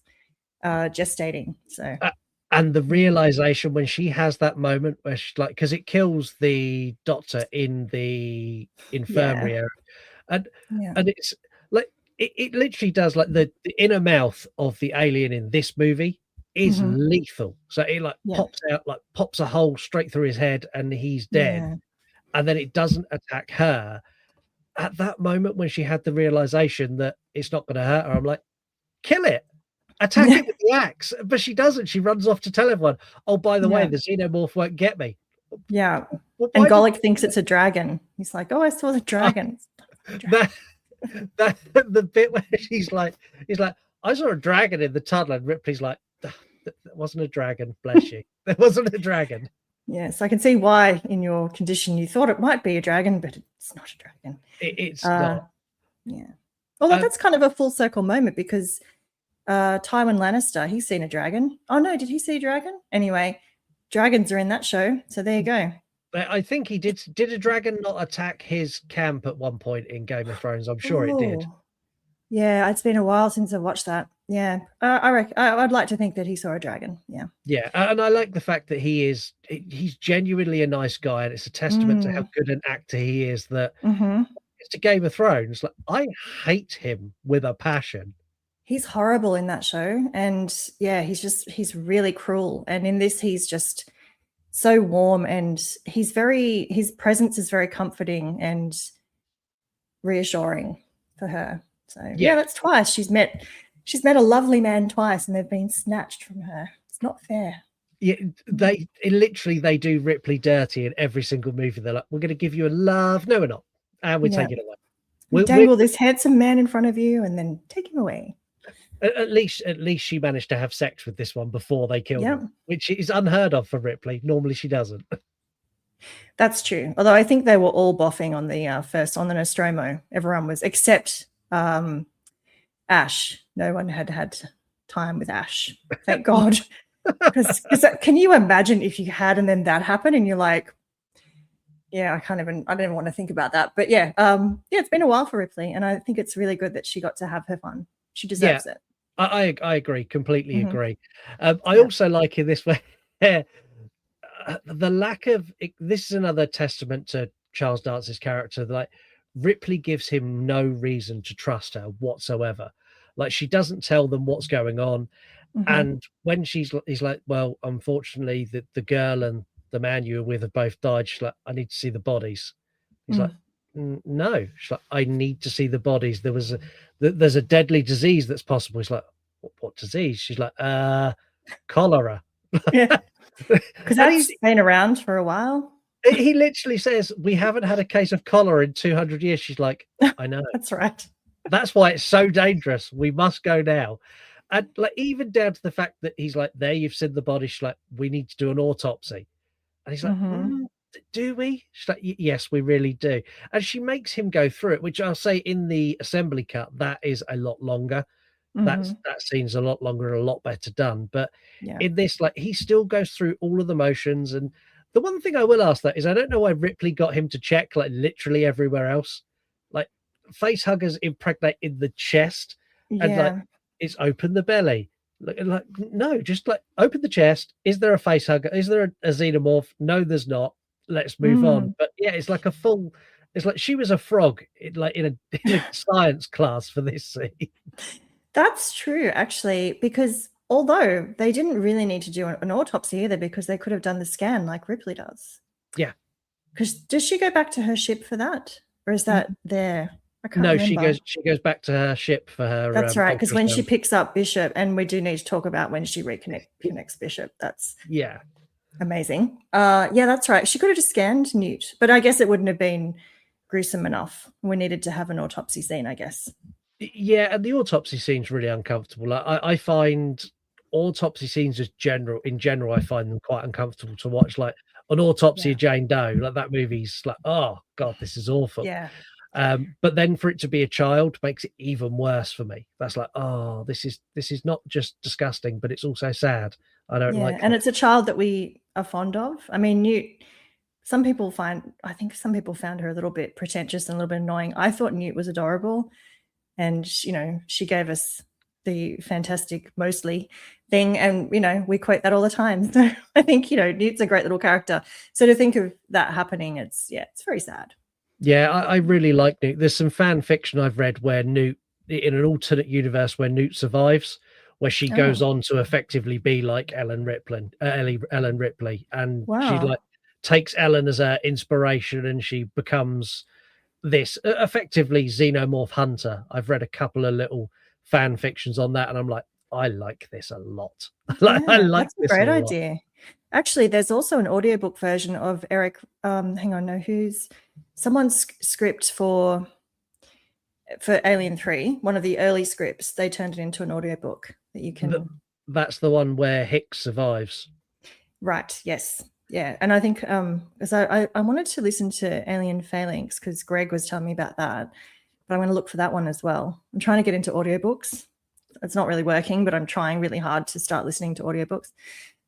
gestating. So, and the realization when she has that moment where she's like, because it kills the doctor in the infirmary area, and it's like it literally does, like the inner mouth of the alien in this movie is lethal. So it pops out, pops a hole straight through his head, and he's dead. And then it doesn't attack her. At that moment when she had the realization that it's not going to hurt her, I'm like, kill it, attack it with the axe. But she doesn't. She runs off to tell everyone, oh, by the way, the xenomorph won't get me. Yeah. And Golic thinks it's a dragon. He's like, oh, I saw the dragon. The bit where he's like, I saw a dragon in the tunnel, and Ripley's like, There wasn't a dragon, bless you. There wasn't a dragon. Yes, I can see why in your condition you thought it might be a dragon, but it's not a dragon. It's not. Yeah. Although that's kind of a full circle moment because Tywin Lannister, he's seen a dragon. Oh no, did he see a dragon? Anyway, dragons are in that show, so there you go. I think he did. Did a dragon not attack his camp at one point in Game of Thrones? I'm sure it did. Yeah, it's been a while since I watched that. Yeah, I'd like to think that he saw a dragon. Yeah. Yeah, and I like the fact that he's genuinely a nice guy, and it's a testament to how good an actor he is. That it's to Game of Thrones. Like, I hate him with a passion. He's horrible in that show, and yeah, he's really cruel. And in this, he's just so warm, and his presence is very comforting and reassuring for her. So yeah, that's twice she's met a lovely man twice, and they've been snatched from her. It's not fair. Yeah, they do Ripley dirty in every single movie. They're like, we're going to give you a love. No, we're not, and we take it away. We dangle this handsome man in front of you, and then take him away. At least she managed to have sex with this one before they killed him, which is unheard of for Ripley. Normally, she doesn't. That's true. Although I think they were all boffing on the Nostromo. Everyone was, except Ash. No one had time with Ash. Thank God. Because can you imagine if you had and then that happened and you're like, yeah, I don't even want to think about that. But yeah, it's been a while for Ripley, and I think it's really good that she got to have her fun. She deserves it. I agree, completely agree. I also like in this way the lack of this is another testament to Charles Dance's character. Like, Ripley gives him no reason to trust her whatsoever. Like, she doesn't tell them what's going on. And when he's like, well, unfortunately, the girl and the man you were with have both died. She's like, I need to see the bodies. He's like, no. She's like, I need to see the bodies. There's a deadly disease that's possible. He's like, what disease? She's like, cholera. Yeah, because that's been around for a while. He literally says, we haven't had a case of cholera in 200 years. She's like, I know. That's right. That's why it's so dangerous. We must go now. And like, even down to the fact that he's like, there, you've seen the body. She's like, we need to do an autopsy. And he's like, do we? She's like, yes, we really do. And she makes him go through it, which I'll say in the assembly cut, that is a lot longer. That scene's a lot longer and a lot better done. But in this, like, he still goes through all of the motions. And the one thing I will ask that is, I don't know why Ripley got him to check like literally everywhere else. Like, face huggers impregnate in the chest, and like, it's open the belly. Like, no, just like open the chest. Is there a face hugger? Is there a xenomorph? No, there's not. Let's move on. But yeah, it's like it's like she was a frog in a science class for this scene. That's true, actually, because although they didn't really need to do an autopsy either, because they could have done the scan like Ripley does. Yeah. Because does she go back to her ship for that? Or is that there? I can't remember. She goes back to her ship for her. That's right, because when she picks up Bishop, and we do need to talk about when she reconnects Bishop. That's amazing. That's right. She could have just scanned Newt, but I guess it wouldn't have been gruesome enough. We needed to have an autopsy scene, I guess. Yeah, and the autopsy scene's really uncomfortable. I find autopsy scenes in general, I find them quite uncomfortable to watch. Like an autopsy of Jane Doe, like that movie's like, oh God, this is awful. Yeah. But then for it to be a child makes it even worse for me. That's like, oh, this is not just disgusting, but it's also sad. I don't like. And it's a child that we are fond of. I mean, Newt. I think some people found her a little bit pretentious and a little bit annoying. I thought Newt was adorable, and she gave us the fantastic mostly thing, and we quote that all the time. So I think Newt's a great little character. So to think of that happening, it's very sad. Yeah, I really like Newt. There's some fan fiction I've read where Newt, in an alternate universe where Newt survives, where she goes on to effectively be like Ellen Ripley, and she like takes Ellen as her inspiration, and she becomes this effectively xenomorph hunter. I've read a couple of little fan fictions on that, and I'm like, I like this a lot. I like that's this a great idea. Actually, there's also an audiobook version of Eric. Someone's script for Alien 3, one of the early scripts. They turned it into an audiobook that you can That's the one where Hicks survives. Right. Yes. Yeah. And I think because I wanted to listen to Alien Phalanx because Greg was telling me about that, but I'm going to look for that one as well. I'm trying to get into audiobooks. It's not really working, but I'm trying really hard to start listening to audiobooks.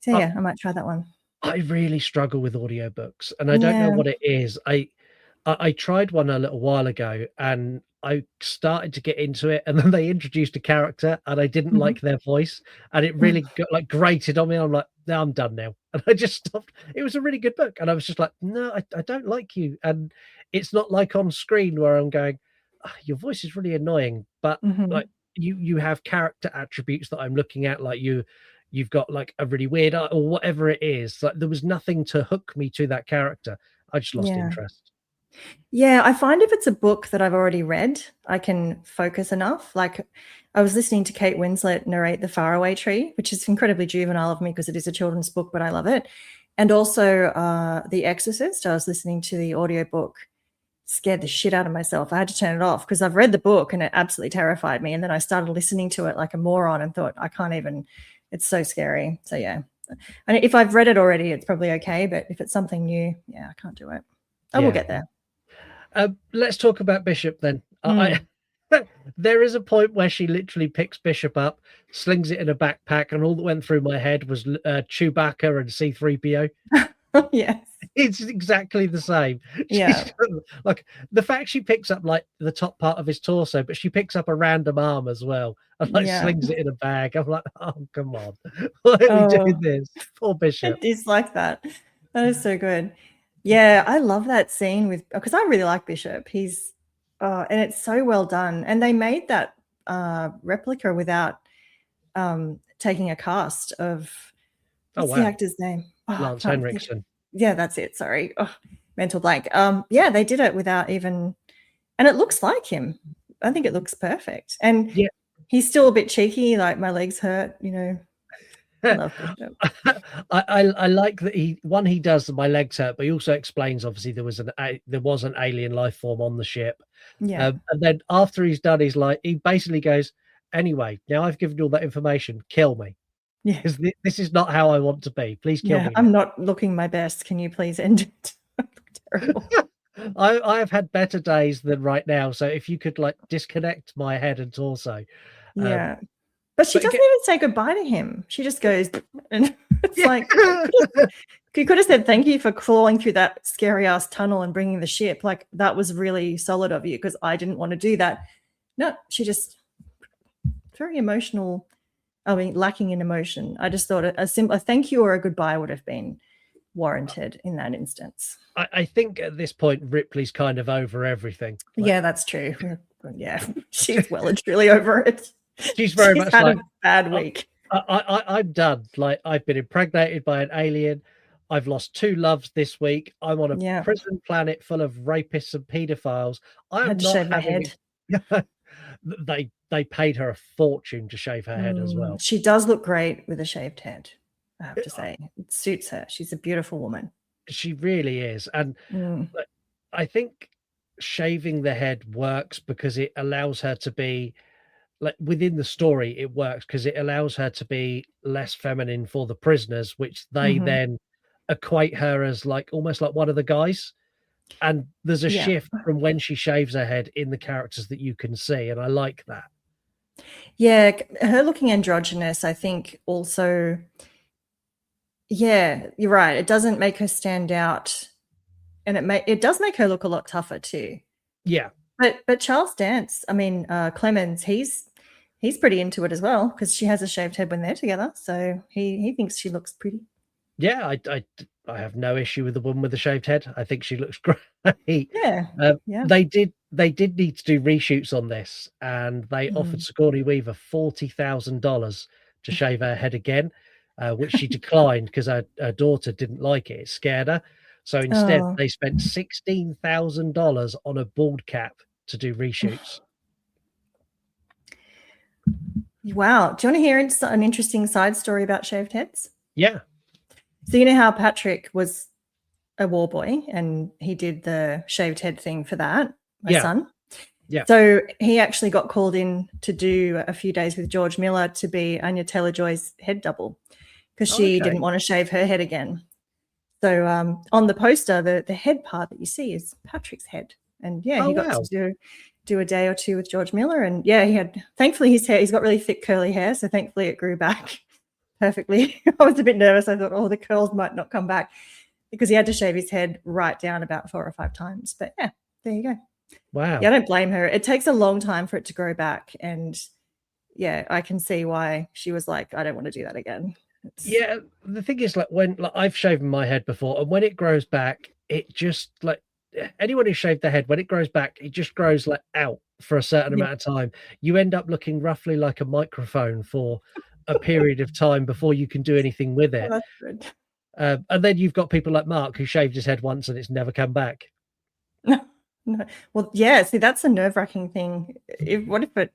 So yeah, I might try that one. I really struggle with audiobooks, and I don't know what it is. I tried one a little while ago, and I started to get into it, and then they introduced a character, and I didn't like their voice, and it really got like grated on me. I'm like, no, I'm done now, and I just stopped. It was a really good book, and I was just like, no, I don't like you, and it's not like on screen where I'm going, oh, your voice is really annoying, but like you have character attributes that I'm looking at, like you've got like a really weird eye or whatever it is. Like there was nothing to hook me to that character. I just lost interest. Yeah, I find if it's a book that I've already read, I can focus enough. Like I was listening to Kate Winslet narrate The Faraway Tree, which is incredibly juvenile of me because it is a children's book, but I love it. And also The Exorcist, I was listening to the audiobook, scared the shit out of myself. I had to turn it off because I've read the book and it absolutely terrified me. And then I started listening to it like a moron and thought, I can't even, it's so scary. So yeah. And if I've read it already, it's probably okay. But if it's something new, yeah, I can't do it. I will get there. Let's talk about Bishop then. There is a point where she literally picks Bishop up, slings it in a backpack, and all that went through my head was Chewbacca and C-3PO. Yes. It's exactly the same. Yeah. Like the fact she picks up like the top part of his torso, but she picks up a random arm as well and like slings it in a bag. I'm like, oh, come on. Why are we doing this? Poor Bishop. It is like that. That is so good. Yeah, I love that scene with, because I really like Bishop. He's, and it's so well done. And they made that replica without taking a cast of, what's the actor's name? Lance Henriksen. Yeah, that's it. Sorry. Oh, mental blank. Yeah, they did it without even, and it looks like him. I think it looks perfect. And he's still a bit cheeky, like my legs hurt, you know. I love Bishop. I like that he does my legs hurt, but he also explains obviously there was an alien life form on the ship. Yeah. And then after he's done, he basically goes, anyway, now I've given you all that information, kill me. Yeah. This is not how I want to be. Please kill me. I'm not looking my best. Can you please end it? Terrible. I have had better days than right now. So if you could like disconnect my head and torso. Yeah. But she doesn't even say goodbye to him. She just goes, and it's like, you could have said thank you for crawling through that scary ass tunnel and bringing the ship. Like that was really solid of you because I didn't want to do that. No, she just very emotional. I mean, lacking in emotion. I just thought a thank you or a goodbye would have been warranted in that instance. I think at this point, Ripley's kind of over everything. Yeah, that's true. Yeah, she's well and truly over it. She's very much had like a bad week. I'm done. Like I've been impregnated by an alien. I've lost 2 loves this week. I'm on a prison planet full of rapists and pedophiles. I had to shave my head. They paid her a fortune to shave her head as well. She does look great with a shaved head, I have to say. It suits her. She's a beautiful woman. She really is. And I think shaving the head works because it allows her to be, like within the story, it works because it allows her to be less feminine for the prisoners, which they then equate her as like almost like one of the guys. And there's a shift from when she shaves her head in the characters that you can see. And I like that. Yeah, her looking androgynous, I think also, yeah, you're right. It doesn't make her stand out. And it does make her look a lot tougher too. Yeah. But Charles Dance, I mean, Clemens, he's pretty into it as well because she has a shaved head when they're together. So he thinks she looks pretty. Yeah, I have no issue with the woman with the shaved head. I think she looks great. Yeah. They did need to do reshoots on this, and they offered Sigourney Weaver $40,000 to shave her head again, which she declined because her daughter didn't like it. It scared her. So instead, they spent $16,000 on a bald cap to do reshoots. Wow. Do you want to hear an interesting side story about shaved heads? Yeah. So you know how Patrick was a war boy and he did the shaved head thing for that, my son? Yeah. So he actually got called in to do a few days with George Miller to be Anya Taylor-Joy's head double because she didn't want to shave her head again. So on the poster, the head part that you see is Patrick's head. And he got to do a day or two with George Miller. And he had, thankfully he's got really thick curly hair. So thankfully it grew back perfectly. I was a bit nervous. I thought, the curls might not come back because he had to shave his head right down about 4 or 5 times. But there you go. Wow. Yeah, I don't blame her. It takes a long time for it to grow back. And I can see why she was like, I don't want to do that again. The thing is, when I've shaven my head before, and when it grows back, it just anyone who shaved their head, when it grows back, it just grows out for a certain amount of time. You end up looking roughly like a microphone for a period of time before you can do anything with it. Oh, that's good. And then you've got people like Mark who shaved his head once and it's never come back. No. Well, see, that's a nerve-wracking thing. What if it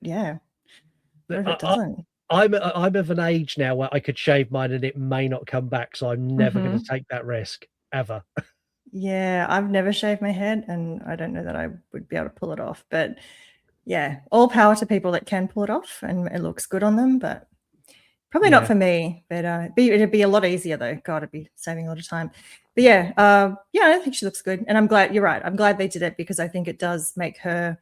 doesn't? I'm of an age now where I could shave mine and it may not come back, so I'm never going to take that risk ever. Yeah, I've never shaved my head, and I don't know that I would be able to pull it off. But all power to people that can pull it off, and it looks good on them. But probably not for me. But it'd be a lot easier though. God, it'd be saving a lot of time. But I think she looks good, and I'm glad. You're right. I'm glad they did it because I think it does make her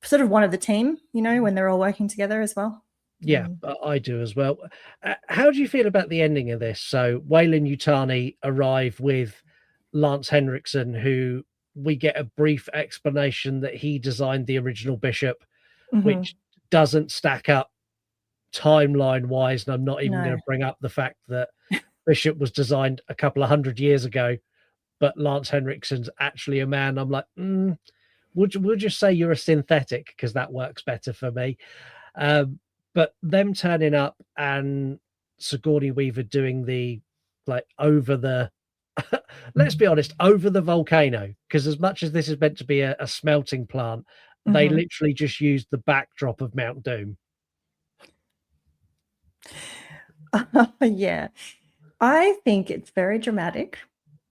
sort of one of the team. When they're all working together as well. Yeah, I do as well. How do you feel about the ending of this? So Weyland-Yutani arrive with Lance Henriksen, who we get a brief explanation that he designed the original Bishop, which doesn't stack up timeline-wise. And I'm not even going to bring up the fact that Bishop was designed a couple of 100 years ago, but Lance Henriksen's actually a man. I'm like, we'll just say you're a synthetic because that works better for me. But them turning up and Sigourney Weaver doing the over the let's be honest, over the volcano, because as much as this is meant to be a smelting plant, they literally just used the backdrop of Mount Doom. I think it's very dramatic,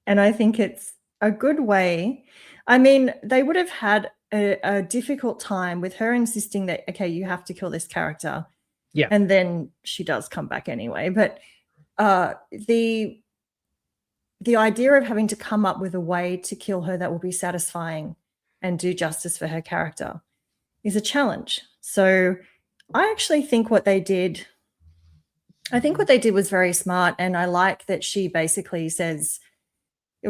and I think it's a good way. I mean, they would have had a difficult time with her insisting that, okay, you have to kill this character. Yeah. And then she does come back anyway. But the idea of having to come up with a way to kill her that will be satisfying and do justice for her character is a challenge. So I actually think what they did was very smart. And I like that she basically says,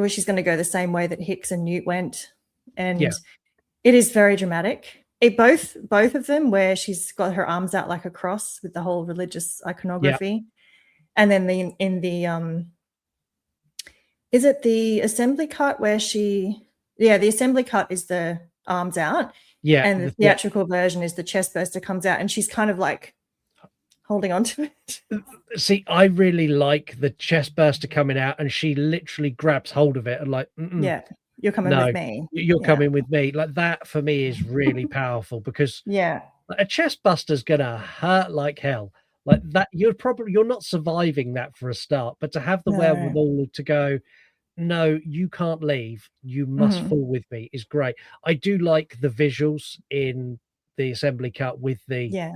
she's going to go the same way that Hicks and Newt went. And it is very dramatic. Both of them, where she's got her arms out like a cross with the whole religious iconography. And then in the is it the assembly cut where the assembly cut is the arms out. Yeah. And the theatrical version is the chest burster comes out and she's kind of like holding on to it. See, I really like the chest burster coming out and she literally grabs hold of it and like, you're coming with me. You're coming with me. Like that for me is really powerful because a chest buster's gonna hurt like hell. Like that, you're not surviving that for a start, but to have the wherewithal to go, no, you can't leave. You must fall with me is great. I do like the visuals in the assembly cut with the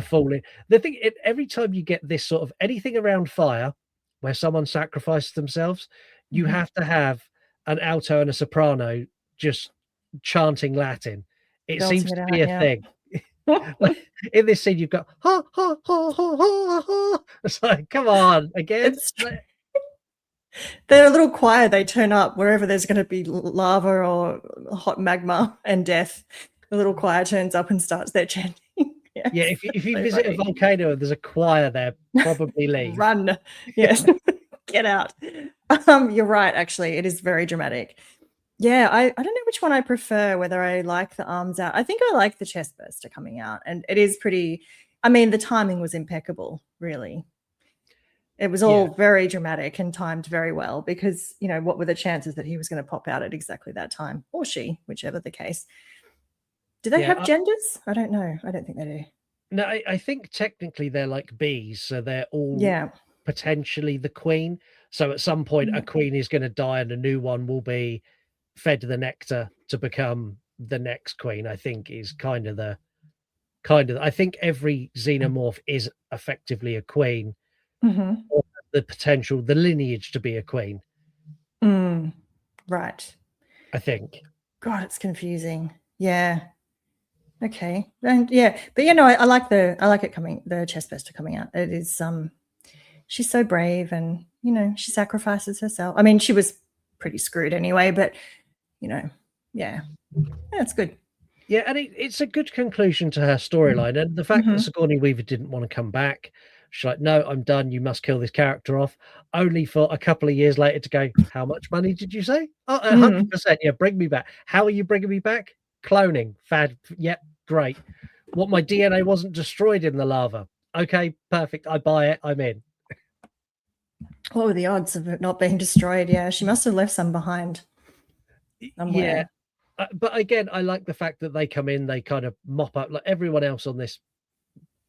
falling. The thing, every time you get this sort of anything around fire where someone sacrifices themselves, you have to have an alto and a soprano just chanting Latin. It seems to be a thing. Like, in this scene, you've got ha ha ha ha ha ha. It's like, come on, again. They're a little choir. They turn up wherever there's going to be lava or hot magma and death. The little choir turns up and starts their chanting. If you visit a volcano and there's a choir there, probably leave. Run. Yes. Get out. You're right, actually. It is very dramatic. Yeah, I don't know which one I prefer, whether I like the arms out. I think I like the chest burster coming out. And it is pretty, I mean, the timing was impeccable, really. It was all very dramatic and timed very well because, what were the chances that he was going to pop out at exactly that time? Or she, whichever the case. Do they have genders? I don't know. I don't think they do. No, I think technically they're like bees. So they're all potentially the queen. So at some point, a queen is going to die and a new one will be fed the nectar to become the next queen, I think, is kind of I think every xenomorph is effectively a queen, or the potential, the lineage to be a queen. Right. I think. God, it's confusing. Yeah. Okay. And yeah, but I like the chestburster coming out. It is she's so brave, and she sacrifices herself. I mean, she was pretty screwed anyway, but yeah, it's good. Yeah, and it's a good conclusion to her storyline. And the fact that Sigourney Weaver didn't want to come back, she's like, no, I'm done. You must kill this character off. Only for a couple of years later to go, how much money did you say? Oh, 100%. Yeah, bring me back. How are you bringing me back? Cloning. Fad. Yep, great. What, my DNA wasn't destroyed in the lava? Okay, perfect. I buy it. I'm in. What were the odds of it not being destroyed? Yeah, she must have left some behind somewhere. Yeah. But again, I like the fact that they come in, they kind of mop up, like everyone else on this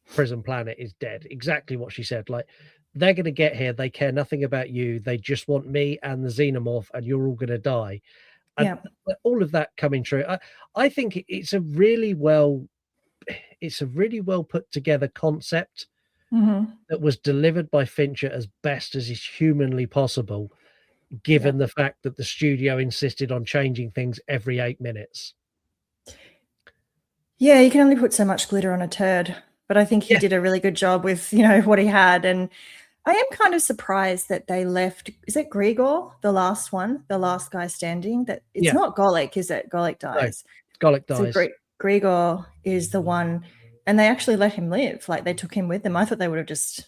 prison planet is dead. Exactly what she said. Like, they're going to get here. They care nothing about you. They just want me and the xenomorph, and you're all going to die. And all of that coming true. I think it's a really well put together concept that was delivered by Fincher as best as is humanly possible, given the fact that the studio insisted on changing things every 8 minutes. Yeah, you can only put so much glitter on a turd, but I think he did a really good job with, what he had. And I am kind of surprised that they left, is it Grigor, the last one, the last guy standing? That it's not Golik, is it? Golik dies. No, Golik dies. So Grigor is the one, and they actually let him live. Like, they took him with them. I thought they would have just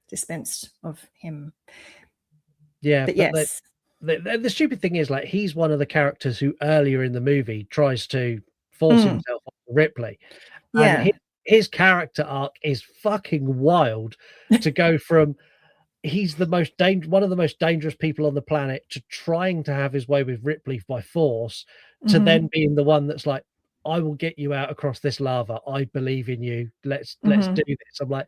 dispensed of him. Yeah, but yes. The stupid thing is, like, he's one of the characters who earlier in the movie tries to force himself on Ripley. And his character arc is fucking wild to go from he's the most one of the most dangerous people on the planet to trying to have his way with Ripley by force to then being the one that's like, I will get you out across this lava. I believe in you. Let's do this. I'm like,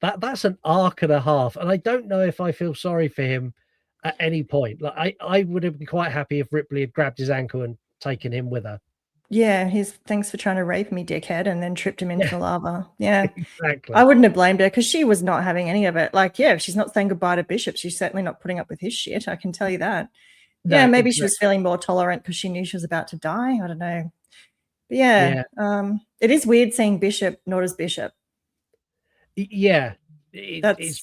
that's an arc and a half. And I don't know if I feel sorry for him at any point. Like, I would have been quite happy if Ripley had grabbed his ankle and taken him with her. Yeah, thanks for trying to rape me, dickhead, and then tripped him into the lava. Yeah, exactly. I wouldn't have blamed her because she was not having any of it. Like, if she's not saying goodbye to Bishop, she's certainly not putting up with his shit. I can tell you that. No, yeah, maybe she was feeling more tolerant because she knew she was about to die. I don't know. But it is weird seeing Bishop not as Bishop. Yeah, it's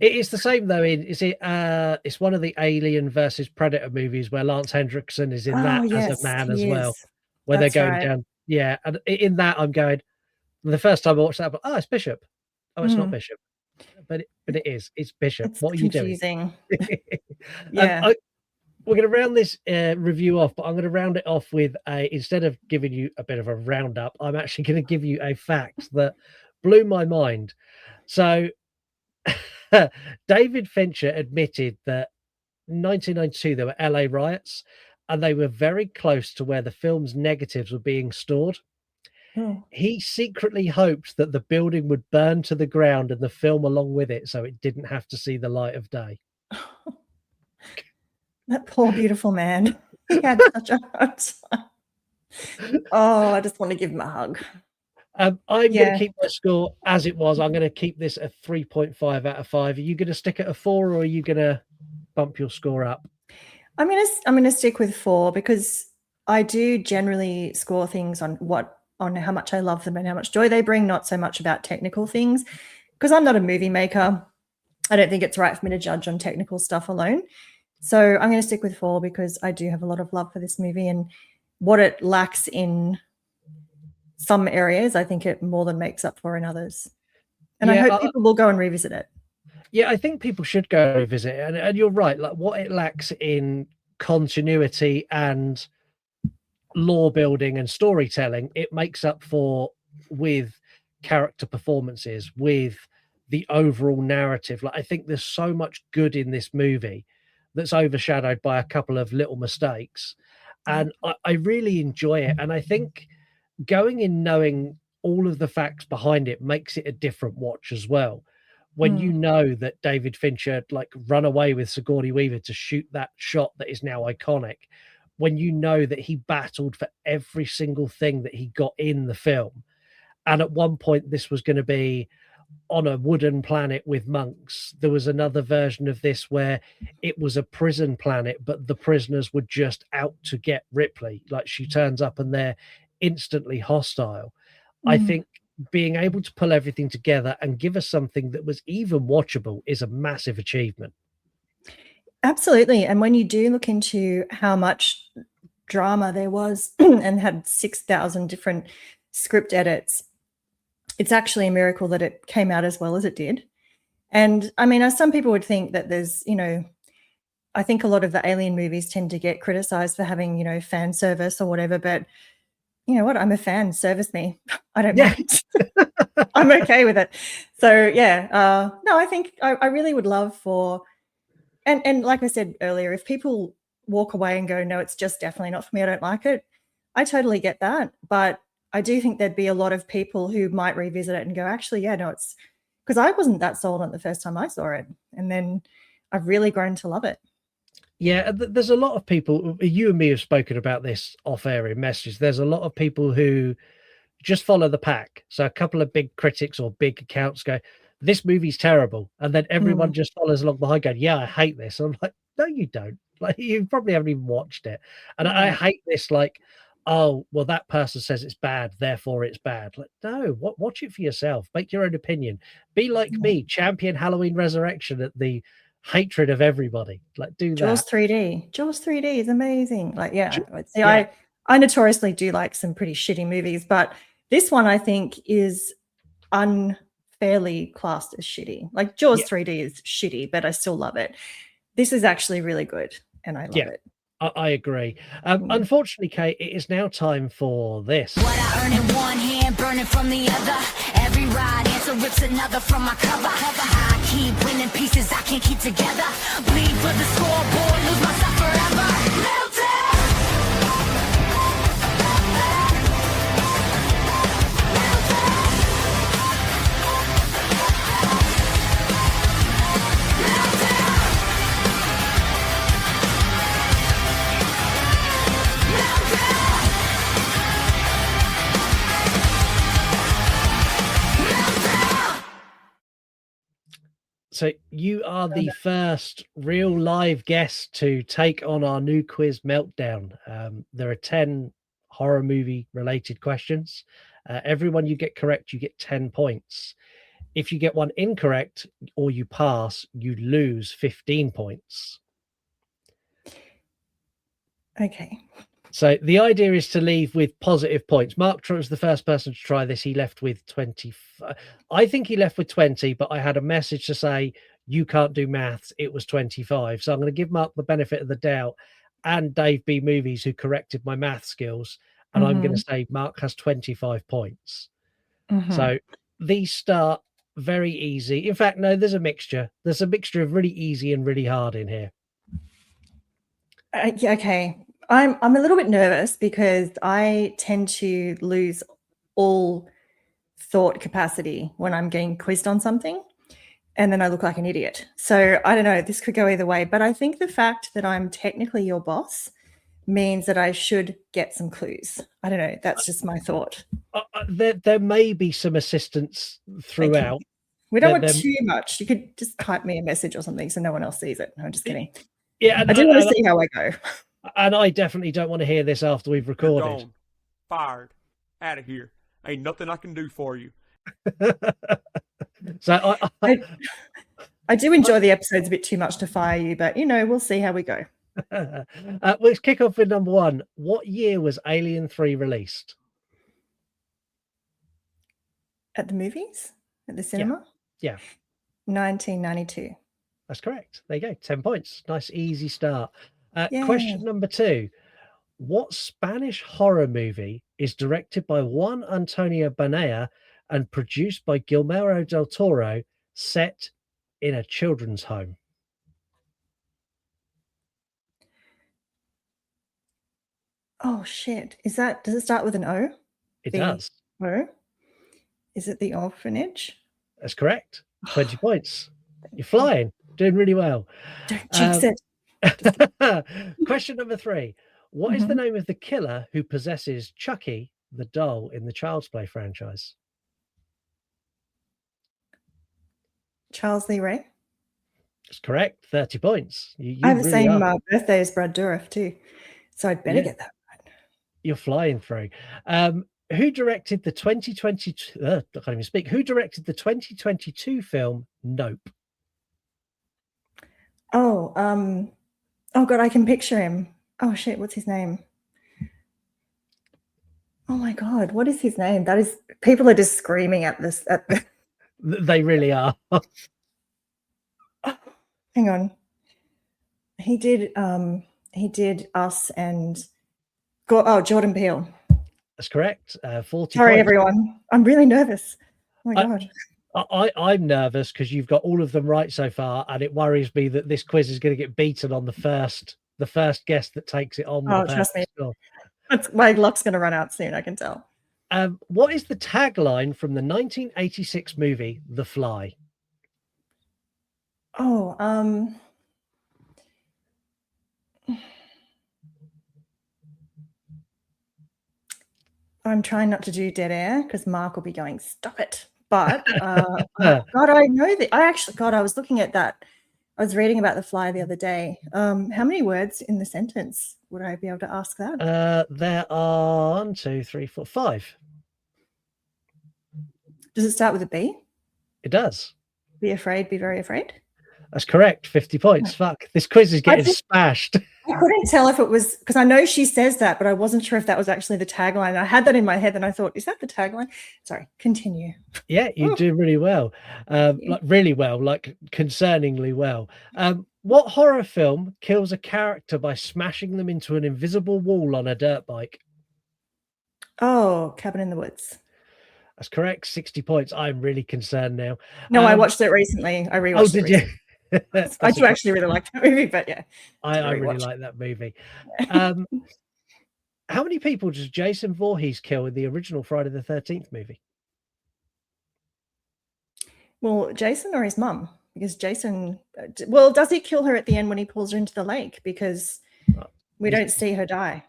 the same though. It's one of the Alien versus Predator movies where Lance Hendrickson is in that as a man as well. Where they're going down. Yeah. And in that, I'm going, the first time I watched that, it's Bishop. Oh, it's not Bishop. But it is. It's Bishop. What are you doing? Yeah. We're going to round this review off, but I'm going to round it off with instead of giving you a bit of a roundup, I'm actually going to give you a fact that blew my mind. So David Fincher admitted that in 1992, there were LA riots, and they were very close to where the film's negatives were being stored. He secretly hoped that the building would burn to the ground and the film along with it, so it didn't have to see the light of day. That poor, beautiful man. He had such a hard time. Oh, I just want to give him a hug. I'm going to keep my score as it was. I'm going to keep this a 3.5 out of 5. Are you going to stick at a 4, or are you going to bump your score up? I'm going to stick with 4 because I do generally score things on how much I love them and how much joy they bring, not so much about technical things, because I'm not a movie maker. I don't think it's right for me to judge on technical stuff alone. So I'm going to stick with 4 because I do have a lot of love for this movie, and what it lacks in some areas, I think it more than makes up for in others. And I hope people will go and revisit it. Yeah, I think people should go revisit it. And you're right, like what it lacks in continuity and lore building and storytelling, it makes up for with character performances, with the overall narrative. Like, I think there's so much good in this movie that's overshadowed by a couple of little mistakes. And I really enjoy it. And I think going in knowing all of the facts behind it makes it a different watch as well. When you know that David Fincher run away with Sigourney Weaver to shoot that shot that is now iconic, when you know that he battled for every single thing that he got in the film. And at one point, this was going to be on a wooden planet with monks. There was another version of this where it was a prison planet, but the prisoners were just out to get Ripley. Like, she turns up and they're instantly hostile. I think being able to pull everything together and give us something that was even watchable is a massive achievement. Absolutely. And when you do look into how much drama there was and had 6,000 different script edits, it's actually a miracle that it came out as well as it did. And I mean, as some people would think that there's, I think a lot of the Alien movies tend to get criticized for having, fan service or whatever, but you know what? I'm a fan. Service me. I don't mind. I'm okay with it. So yeah, no, I think I really would love for, and like I said earlier, if people walk away and go, no, it's just definitely not for me, I don't like it, I totally get that. But I do think there'd be a lot of people who might revisit it and go, actually, yeah, no, it's because I wasn't that sold on it the first time I saw it. And then I've really grown to love it. Yeah, there's a lot of people, you and me have spoken about this off air in messages. There's a lot of people who just follow the pack. So a couple of big critics or big accounts go, this movie's terrible. And then everyone just follows along behind going, yeah, I hate this. And I'm like, no, you don't. Like, you probably haven't even watched it. And I hate this, like, oh, well, that person says it's bad, therefore it's bad. Like, no, watch it for yourself. Make your own opinion. Be like me, champion Halloween Resurrection at the hatred of everybody. Like, do Jaws that. 3D. Jaws 3D is amazing. Like, yeah. See, yeah. I notoriously do like some pretty shitty movies, but this one I think is unfairly classed as shitty. Like, Jaws 3D is shitty, but I still love it. This is actually really good, and I love it. I agree. Unfortunately, Kate, it is now time for this. What I earn in one hand, burning from the other. Every ride answer rips another from my cover. I keep winning pieces I can't keep together. Bleed for the scoreboard, lose myself forever. Meltdown! So you are the first real live guest to take on our new quiz Meltdown. There are 10 horror movie related questions. Everyone you get correct, you get 10 points. If you get one incorrect or you pass, you lose 15 points. Okay. So the idea is to leave with positive points. Marc was the first person to try this. He left with 20. I think he left with 20, but I had a message to say, you can't do maths. It was 25. So I'm going to give Marc the benefit of the doubt, and Dave B. Movies, who corrected my math skills. And I'm going to say Marc has 25 points. So these start very easy. In fact, no, there's a mixture. There's a mixture of really easy and really hard in here. Okay. I'm a little bit nervous because I tend to lose all thought capacity when I'm getting quizzed on something, and then I look like an idiot. So I don't know, this could go either way, but I think the fact that I'm technically your boss means that I should get some clues. I don't know. That's just my thought. There may be some assistance throughout. Okay. We don't want too much. You could just type me a message or something so no one else sees it. No, I'm just kidding. Yeah, I do want to see how I go. And I definitely don't want to hear this after we've recorded. You're gone. Fired. Out of here. Ain't nothing I can do for you. So I do enjoy the episodes a bit too much to fire you, but we'll see how we go. Let's kick off with number one. What year was Alien 3 released? At the movies? At the cinema? Yeah. 1992. That's correct. There you go. 10 points. Nice, easy start. Question number two. What Spanish horror movie is directed by Juan Antonio Bandeira and produced by Guillermo del Toro, set in a children's home? Oh, shit. Does it start with an O? It does. O? Is it The Orphanage? That's correct. 20 points. You're flying. Doing really well. Don't jinx it. Question number three. What is the name of the killer who possesses Chucky, the doll, in the Child's Play franchise? Charles Lee Ray. That's correct. 30 points. You I have the really same are. birthday as Brad Dourif too, so I'd better get that right. You're flying through. Who directed the 2022? I can't even speak. Who directed the 2022 film Nope? Oh, oh God, I can picture him. Oh shit, what's his name? Oh my God, what is his name? That is, people are just screaming at this. They really are. Hang on. He did Us and Jordan Peele. That's correct. 40 Sorry, points. everyone. I'm really nervous. Oh my God. I'm nervous because you've got all of them right so far, and it worries me that this quiz is going to get beaten on the first guest that takes it on. Oh, trust me. My luck's going to run out soon, I can tell. What is the tagline from the 1986 movie The Fly? Oh, I'm trying not to do dead air because Mark will be going, stop it. But God, I know that. I was looking at that. I was reading about The Fly the other day. How many words in the sentence would I be able to ask that? There are 1, 2, 3, 4, 5. Does it start with a B? It does. Be afraid, be very afraid. That's correct. 50 points. Fuck. This quiz is getting smashed. I couldn't tell if it was, because I know she says that, but I wasn't sure if that was actually the tagline. I had that in my head and I thought, is that the tagline? Sorry, continue. Yeah, you do really well. Like really well, like concerningly well. What horror film kills a character by smashing them into an invisible wall on a dirt bike? Oh, Cabin in the Woods. That's correct. 60 points. I'm really concerned now. No, I watched it recently. I rewatched it. Did you? I do actually really like that movie, but yeah. I really like that movie. How many people does Jason Voorhees kill in the original Friday the 13th movie? Well, Jason or his mum? Because Jason, well, does he kill her at the end when he pulls her into the lake? Because we don't see her die.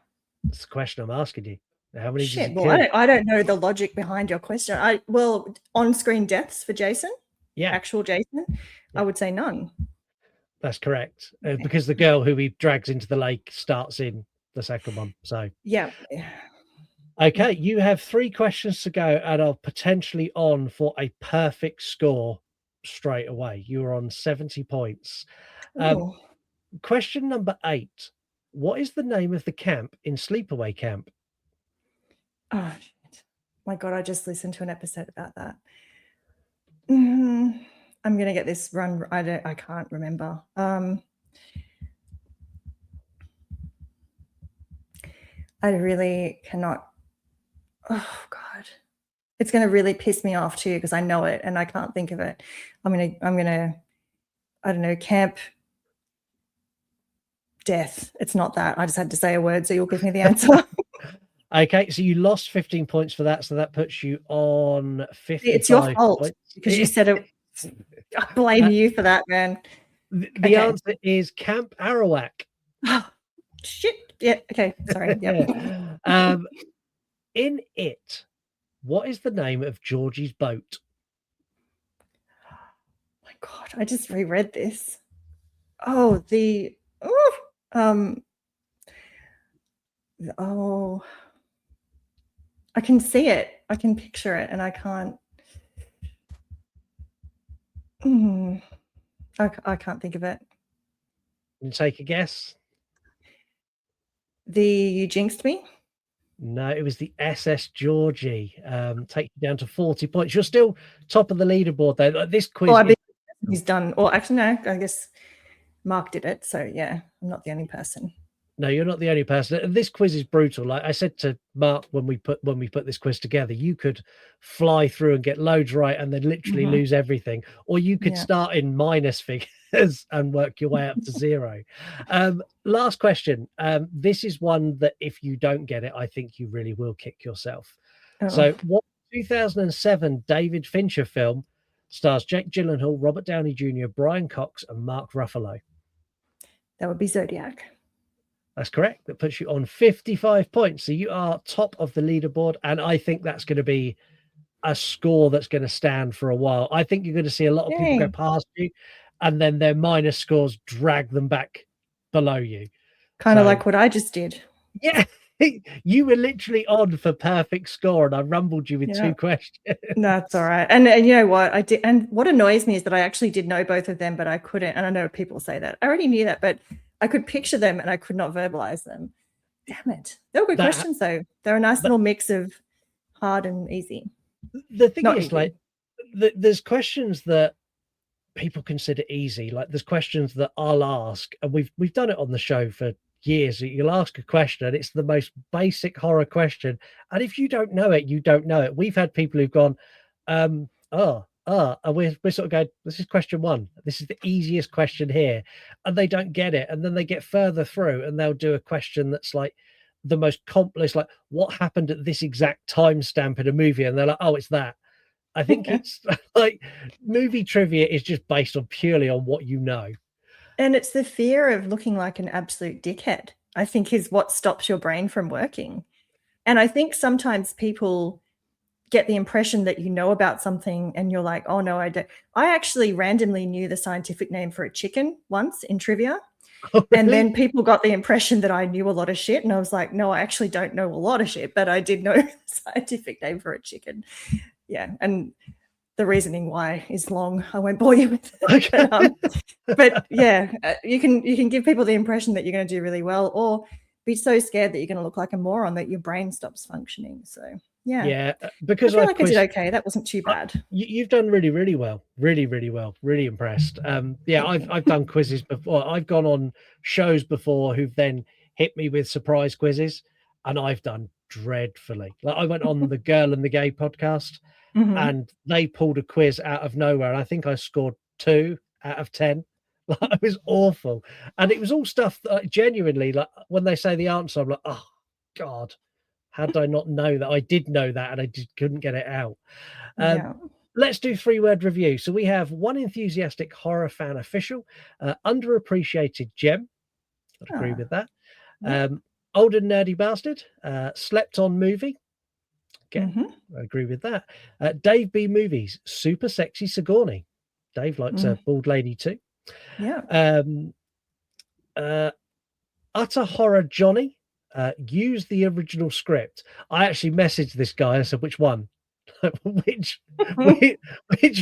That's the question I'm asking you. How many? Shit, well, I don't know the logic behind your question. On-screen deaths for Jason? Yeah. Actual Jason? Yeah. I would say none. That's correct. Because the girl who he drags into the lake starts in the second one. So yeah. Okay, you have 3 questions to go and are potentially on for a perfect score straight away. You're on 70 points. Question number 8. What is the name of the camp in Sleepaway Camp? Oh, shit. My God, I just listened to an episode about that. I'm going to get this run. I can't remember. I really cannot. Oh God. It's going to really piss me off too, because I know it and I can't think of it. I'm going to, I don't know, Camp Death. It's not that. I just had to say a word, so you'll give me the answer. Okay, so you lost 15 points for that, so that puts you on 55. It's your fault because you said it. I blame you for that, man. The answer is Camp Arawak. Oh, shit. Yeah. Okay. Sorry. Yeah. In it, what is the name of Georgie's boat? Oh my God, I just reread this. Oh, I can see it. I can picture it, and I can't. I can't think of it. Can you take a guess? You jinxed me? No, it was the SS Georgie. Take you down to 40 points. You're still top of the leaderboard, though. This quiz. Oh, I bet he's done. Or actually, no. I guess Marc did it. So yeah, I'm not the only person. No, you're not the only person. This quiz is brutal. Like I said to Marc when we put this quiz together, you could fly through and get loads right and then literally lose everything, or you could start in minus figures and work your way up to 0. Last question. This is one that if you don't get it, I think you really will kick yourself. So what 2007 David Fincher film stars Jake Gyllenhaal, Robert Downey Jr., Brian Cox, and Mark Ruffalo? That would be Zodiac. That's correct. That puts you on 55 points. So you are top of the leaderboard. And I think that's going to be a score that's going to stand for a while. I think you're going to see a lot of people go past you, and then their minus scores drag them back below you. Kind of like what I just did. Yeah. You were literally on for perfect score, and I rumbled you with 2 questions. That's all right. And you know what I did, and what annoys me is that I actually did know both of them, but I couldn't. And I know people say that I already knew that, but I could picture them and I could not verbalize them. Damn it! They were good questions, though. They're a nice little mix of hard and easy. The thing is, like, there's questions that people consider easy. Like, there's questions that I'll ask, and we've done it on the show for years. You'll ask a question, and it's the most basic horror question, and if you don't know it, you don't know it. We've had people who've gone, and we're sort of going, this is question 1. This is the easiest question here, and they don't get it, and then they get further through, and they'll do a question that's like the most complex, like, what happened at this exact timestamp in a movie, and they're like, oh, it's that. I think it's like movie trivia is just based on purely on what you know. And it's the fear of looking like an absolute dickhead, I think, is what stops your brain from working. And I think sometimes people get the impression that you know about something and you're like, oh, no, I don't. I actually randomly knew the scientific name for a chicken once in trivia. Oh, really? And then people got the impression that I knew a lot of shit. And I was like, no, I actually don't know a lot of shit, but I did know the scientific name for a chicken. Yeah. And the reasoning why is long. I won't bore you with it. Okay. But yeah, you can give people the impression that you're going to do really well, or be so scared that you're going to look like a moron that your brain stops functioning. So yeah, because I feel like I did okay. That wasn't too bad. You've done really, really well. Really, really well. Really impressed. I've done quizzes before. I've gone on shows before who've then hit me with surprise quizzes, and I've done dreadfully. Like, I went on the Girl and the Gay podcast, and they pulled a quiz out of nowhere, and I think I scored 2 out of 10. Like, it was awful, and it was all stuff that genuinely, like, when they say the answer, I'm like, oh God. How did I not know that? I did know that, and I just couldn't get it out. Let's do 3-word review. So we have one enthusiastic horror fan official, underappreciated gem. I'd agree with that. Old and nerdy bastard, slept on movie. Again, I agree with that. Dave B movies, super sexy Sigourney. Dave likes a bald lady too. Yeah. Utter horror Johnny. Use the original script. I actually messaged this guy and said, which one? which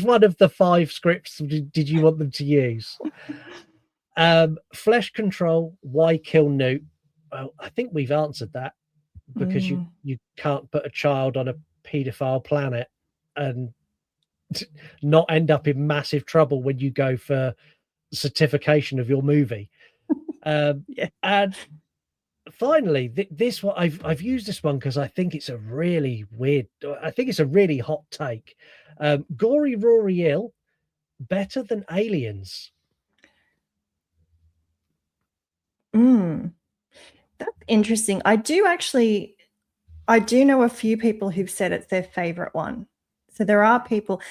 one of the 5 scripts did you want them to use? Flesh control, why kill Newt? Well, I think we've answered that, because you can't put a child on a paedophile planet and not end up in massive trouble when you go for certification of your movie. And finally, this one, I've used this one because I think it's a really weird, I think it's a really hot take. Gory Rory Ill, better than Aliens. That's interesting. I do know a few people who've said it's their favorite one. So there are people.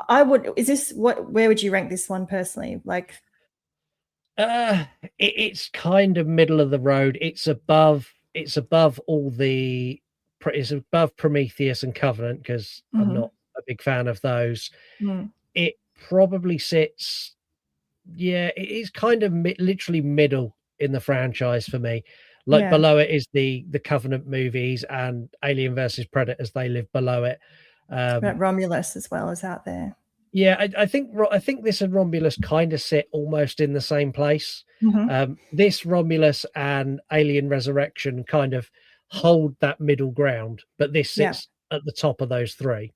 Where would you rank this one personally? Like, it's kind of middle of the road. It's above Prometheus and Covenant, because I'm not a big fan of those. It probably sits, it is kind of literally middle in the franchise for me. Like, below it is the Covenant movies, and Alien versus Predators, they live below it. Romulus as well is out there. Yeah, I think this and Romulus kind of sit almost in the same place. This, Romulus and Alien Resurrection, kind of hold that middle ground, but this sits at the top of those 3.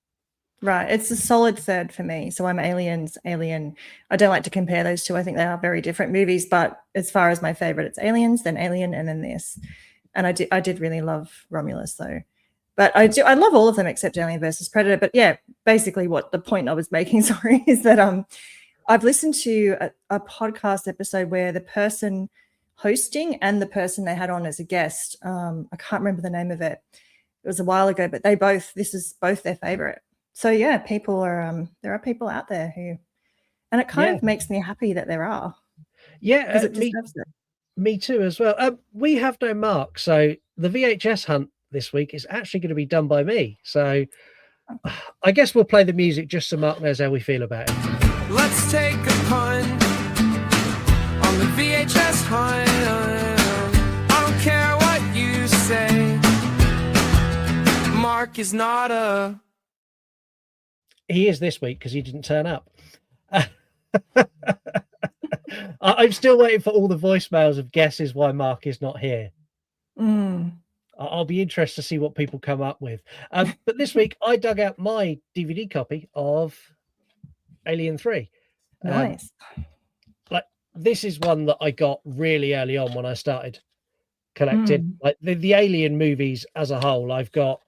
Right. It's a solid third for me. So I'm Alien. I don't like to compare those two. I think they are very different movies, but as far as my favorite, it's Aliens, then Alien, and then this. And I did really love Romulus though. But I love all of them except Alien versus Predator. But yeah, basically what the point I was making, sorry, is that I've listened to a podcast episode where the person hosting and the person they had on as a guest, I can't remember the name of it. It was a while ago, but this is both their favorite. So yeah, people are there are people out there who, and it kind of makes me happy that there are. Yeah, it deserves it. Me too, as well. We have no Mark, so the VHS hunt this week is actually going to be done by me. So I guess we'll play the music just so Mark knows how we feel about it. Let's take a punt on the VHS hunt. I don't care what you say. Mark is not a... He is this week because he didn't turn up. I'm still waiting for all the voicemails of guesses why Mark is not here. I'll be interested to see what people come up with. But this week, I dug out my DVD copy of Alien 3. Nice. Like, this is one that I got really early on when I started collecting. Like the Alien movies as a whole, I've got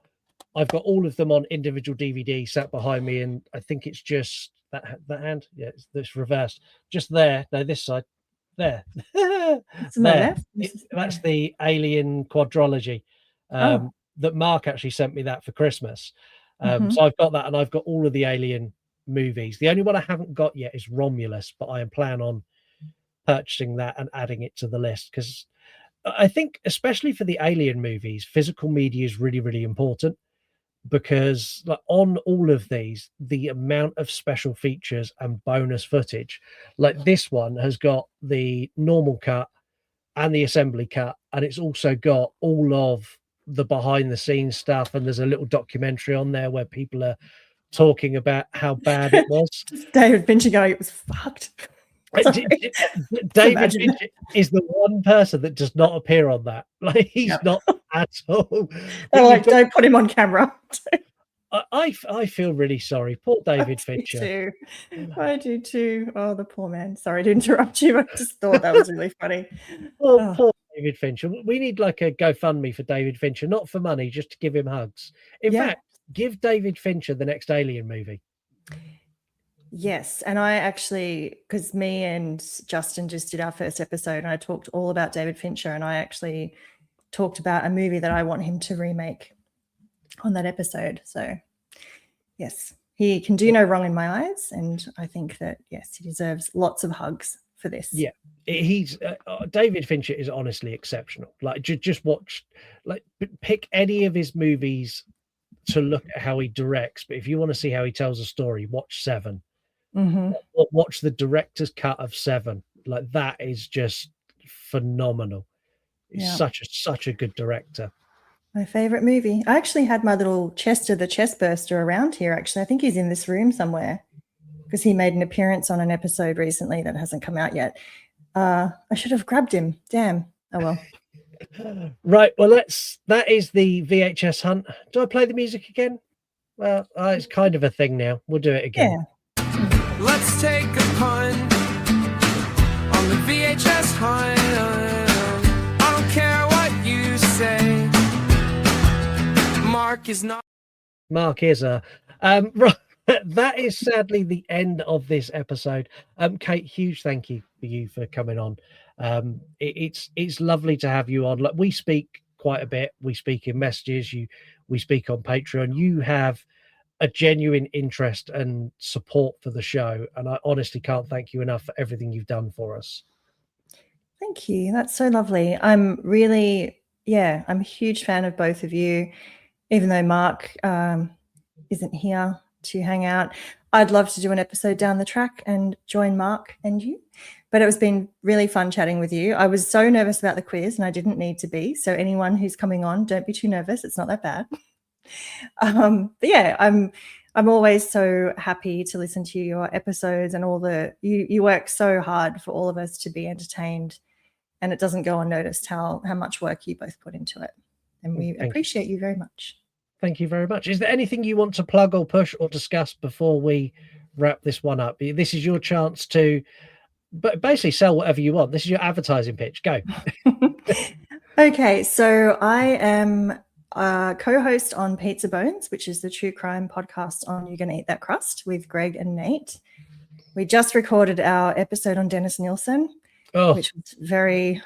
all of them on individual DVD sat behind me, and I think it's just that hand. Yeah, it's reversed. Just there. No, this side. There. There. That's the Alien quadrilogy. That Marc actually sent me that for Christmas. So I've got that, and I've got all of the Alien movies. The only one I haven't got yet is Romulus, but I plan on purchasing that and adding it to the list, because I think, especially for the Alien movies, physical media is really, really important, because like, on all of these, the amount of special features and bonus footage, like this one has got the normal cut and the assembly cut, and it's also got all of the behind the scenes stuff, and there's a little documentary on there where people are talking about how bad it was. David Fincher going, it was fucked. David Fincher is the one person that does not appear on that. Like, he's not at all. Like, don't put him on camera. I feel really sorry. Poor David Fincher. I do too. Oh, the poor man. Sorry to interrupt you. I just thought that was really funny. Poor David Fincher. We need like a GoFundMe for David Fincher, not for money, just to give him hugs. In fact, give David Fincher the next Alien movie. Yes, and I actually, because me and Justin just did our first episode, and I talked all about David Fincher, and I actually talked about a movie that I want him to remake on that episode. So, yes, he can do no wrong in my eyes, and I think that, yes, he deserves lots of hugs for this. Yeah, he's David Fincher is honestly exceptional. Like, just watch, like, pick any of his movies to look at how he directs, but if you want to see how he tells a story, watch Seven. Watch the director's cut of Seven. Like, that is just phenomenal. He's such a good director. My favorite movie. I actually had my little Chester the Chestburster around here. Actually, I think he's in this room somewhere, because he made an appearance on an episode recently that hasn't come out yet. I should have grabbed him. Damn. Oh well. Right. Well, that is the VHS hunt. Do I play the music again? Well, it's kind of a thing now. We'll do it again. Yeah. Let's take a punt on the VHS hunt. I don't care what you say. Mark is not. Mark is a. Right. That is sadly the end of this episode. Kate, huge thank you for coming on. It's lovely to have you on. Like, we speak quite a bit. We speak in messages. We speak on Patreon. You have a genuine interest and support for the show, and I honestly can't thank you enough for everything you've done for us. Thank you. That's so lovely. I'm really, I'm a huge fan of both of you, even though Mark isn't here to hang out. I'd love to do an episode down the track and join Mark and you, but it has been really fun chatting with you. I was so nervous about the quiz, and I didn't need to be. So anyone who's coming on, don't be too nervous. It's not that bad. But yeah, I'm always so happy to listen to your episodes, and all you work so hard for all of us to be entertained, and it doesn't go unnoticed how much work you both put into it, and we appreciate you very much. Thank you very much. Is there anything you want to plug or push or discuss before we wrap this one up? This is your chance to basically sell whatever you want. This is your advertising pitch. Go. Okay, so I am co-host on Pizza Bones, which is the true crime podcast on You Gonna Eat That Crust with Greg and Nate. We just recorded our episode on Dennis Nielsen, which was very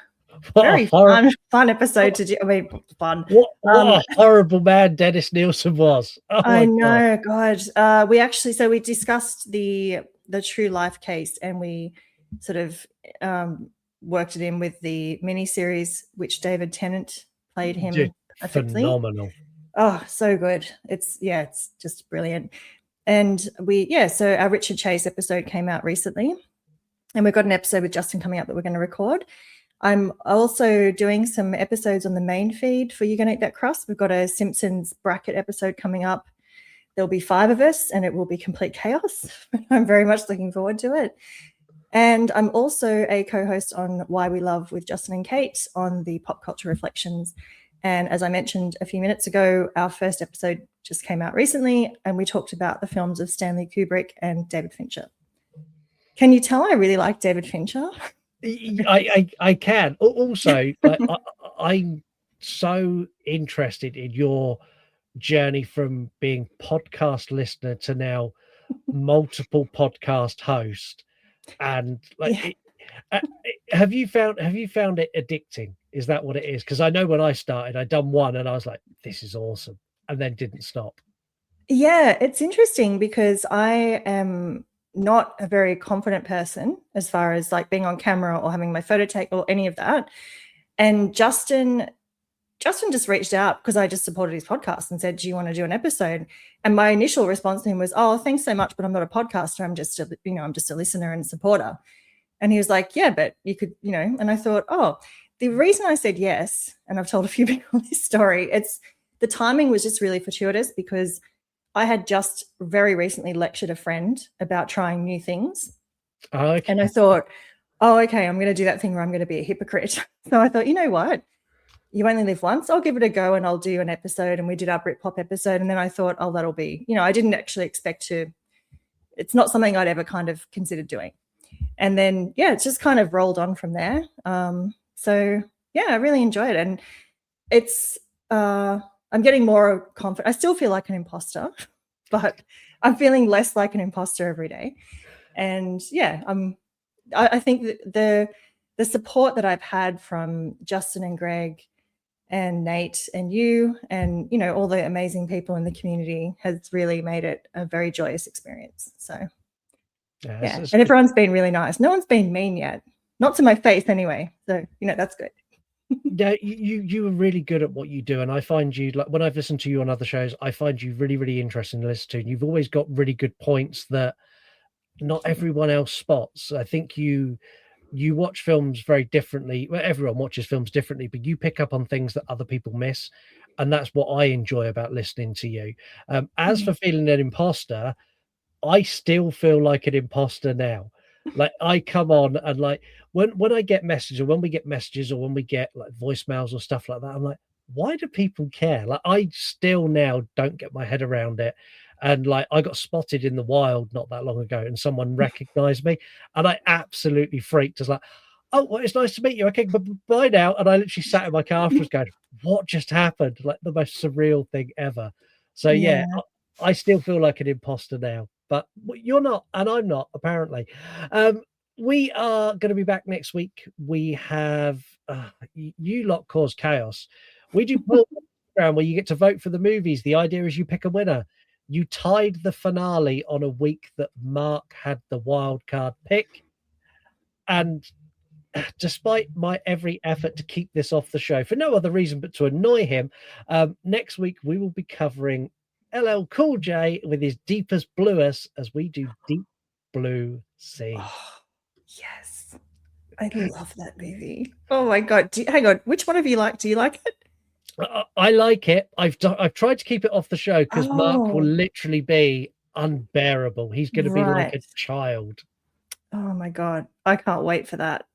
fun episode to do. I mean, fun. What a horrible man Dennis Nielsen was. I know, God. We discussed the true life case, and we sort of worked it in with the miniseries, which David Tennant played him perfectly. Phenomenal. Oh, so good. It's just brilliant. And so our Richard Chase episode came out recently, and we've got an episode with Justin coming up that we're going to record. I'm also doing some episodes on the main feed for You Gonna Eat That Crust. We've got a Simpsons bracket episode coming up. There'll be 5 of us, and it will be complete chaos. I'm very much looking forward to it. And I'm also a co-host on Why We Love with Justin and Kate on the Pop Culture Reflections. And as I mentioned a few minutes ago, our first episode just came out recently, and we talked about the films of Stanley Kubrick and David Fincher. Can you tell I really like David Fincher? I can. Also, I'm so interested in your journey from being podcast listener to now multiple podcast host, and have you found it addicting? Is that what it is? Because I know when I started, I'd done one and I was like, this is awesome, and then didn't stop. Yeah, it's interesting because I am not a very confident person as far as like being on camera or having my photo take or any of that. And Justin just reached out because I just supported his podcast and said, do you want to do an episode? And my initial response to him was, oh, thanks so much, but I'm not a podcaster. I'm just a listener and supporter. And he was like, yeah, but you could, and I thought, oh, the reason I said yes, and I've told a few people this story, the timing was just really fortuitous because I had just very recently lectured a friend about trying new things. Oh, okay. And I thought, oh, okay, I'm going to do that thing where I'm going to be a hypocrite. So I thought, you know what? You only live once. I'll give it a go and I'll do an episode. And we did our Britpop episode. And then I thought, oh, that'll be, I didn't actually expect to. It's not something I'd ever kind of considered doing. And then, it's just kind of rolled on from there. So, I really enjoy it. And it's, I'm getting more confident. I still feel like an imposter, but I'm feeling less like an imposter every day. And I think that the support that I've had from Justin and Greg and Nate and you and, all the amazing people in the community has really made it a very joyous experience. So, and everyone's been really nice. No one's been mean yet, not to my face anyway. So, that's good. Yeah, you are really good at what you do, and I find you, like when I've listened to you on other shows, I find you really, really interesting to listen to. And you've always got really good points that not everyone else spots. I think you watch films very differently. Well, everyone watches films differently, but you pick up on things that other people miss, and that's what I enjoy about listening to you. As for feeling an imposter, I still feel like an imposter now. Like I come on and like when I get messages, or when we get messages, or when we get like voicemails or stuff like that, I'm like, why do people care? Like I still now don't get my head around it. And like I got spotted in the wild not that long ago, and someone recognized me, and I absolutely freaked. I was like, oh, well, it's nice to meet you. Okay, bye now. And I literally sat in my car afterwards going, what just happened? Like the most surreal thing ever. So yeah, I still feel like an imposter now. But you're not, and I'm not, apparently. We are going to be back next week. We have You Lot Cause Chaos. We do a program where you get to vote for the movies. The idea is you pick a winner. You tied the finale on a week that Marc had the wild card pick. And despite my every effort to keep this off the show, for no other reason but to annoy him, next week we will be covering LL Cool J with his Deepest Bluest as we do Deep Blue Sea. Oh, yes. I love that movie. Oh my God. Hang on. Which one of you like? Do you like it? I like it. I've tried to keep it off the show because Marc will literally be unbearable. He's going to be like a child. Oh my God. I can't wait for that.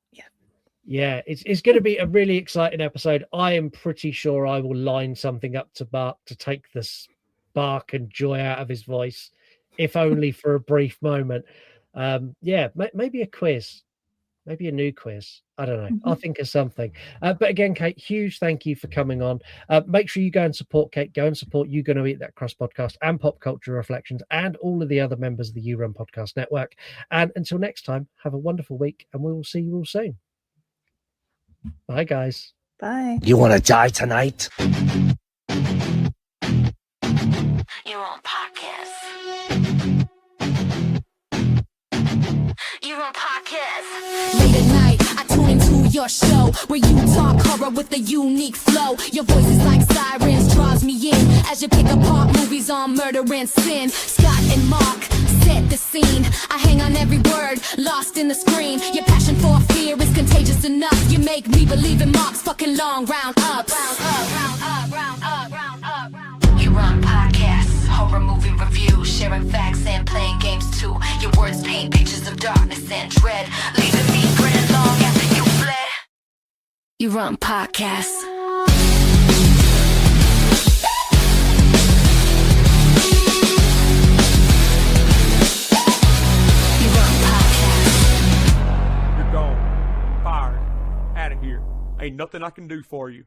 Yeah, it's going to be a really exciting episode. I am pretty sure I will line something up to Marc to take this spark and joy out of his voice, if only for a brief moment. Maybe a quiz, maybe a new quiz. I don't know. I'll think of something. But again, Kate, huge thank you for coming on. Make sure you go and support Kate. Go and support You Gonna Eat That Crust podcast and Pop Culture Reflections and all of the other members of the You Run Podcast Network. And until next time, have a wonderful week, and we will see you all soon. Bye, guys. Bye. You want to die tonight? You're on podcast. You're on podcast. Late at night, I tune into your show, where you talk horror with a unique flow. Your voice is like sirens, draws me in as you pick apart movies on murder and sin. Scott and Marc set the scene. I hang on every word, lost in the screen. Your passion for fear is contagious enough. You make me believe in Marc's fucking long round ups. You run podcasts, horror movie reviews, sharing facts and playing games too. Your words paint pictures of darkness and dread, leaving me grinning long after you fled. You run podcasts. You're gone. Fired. Out of here. Ain't nothing I can do for you.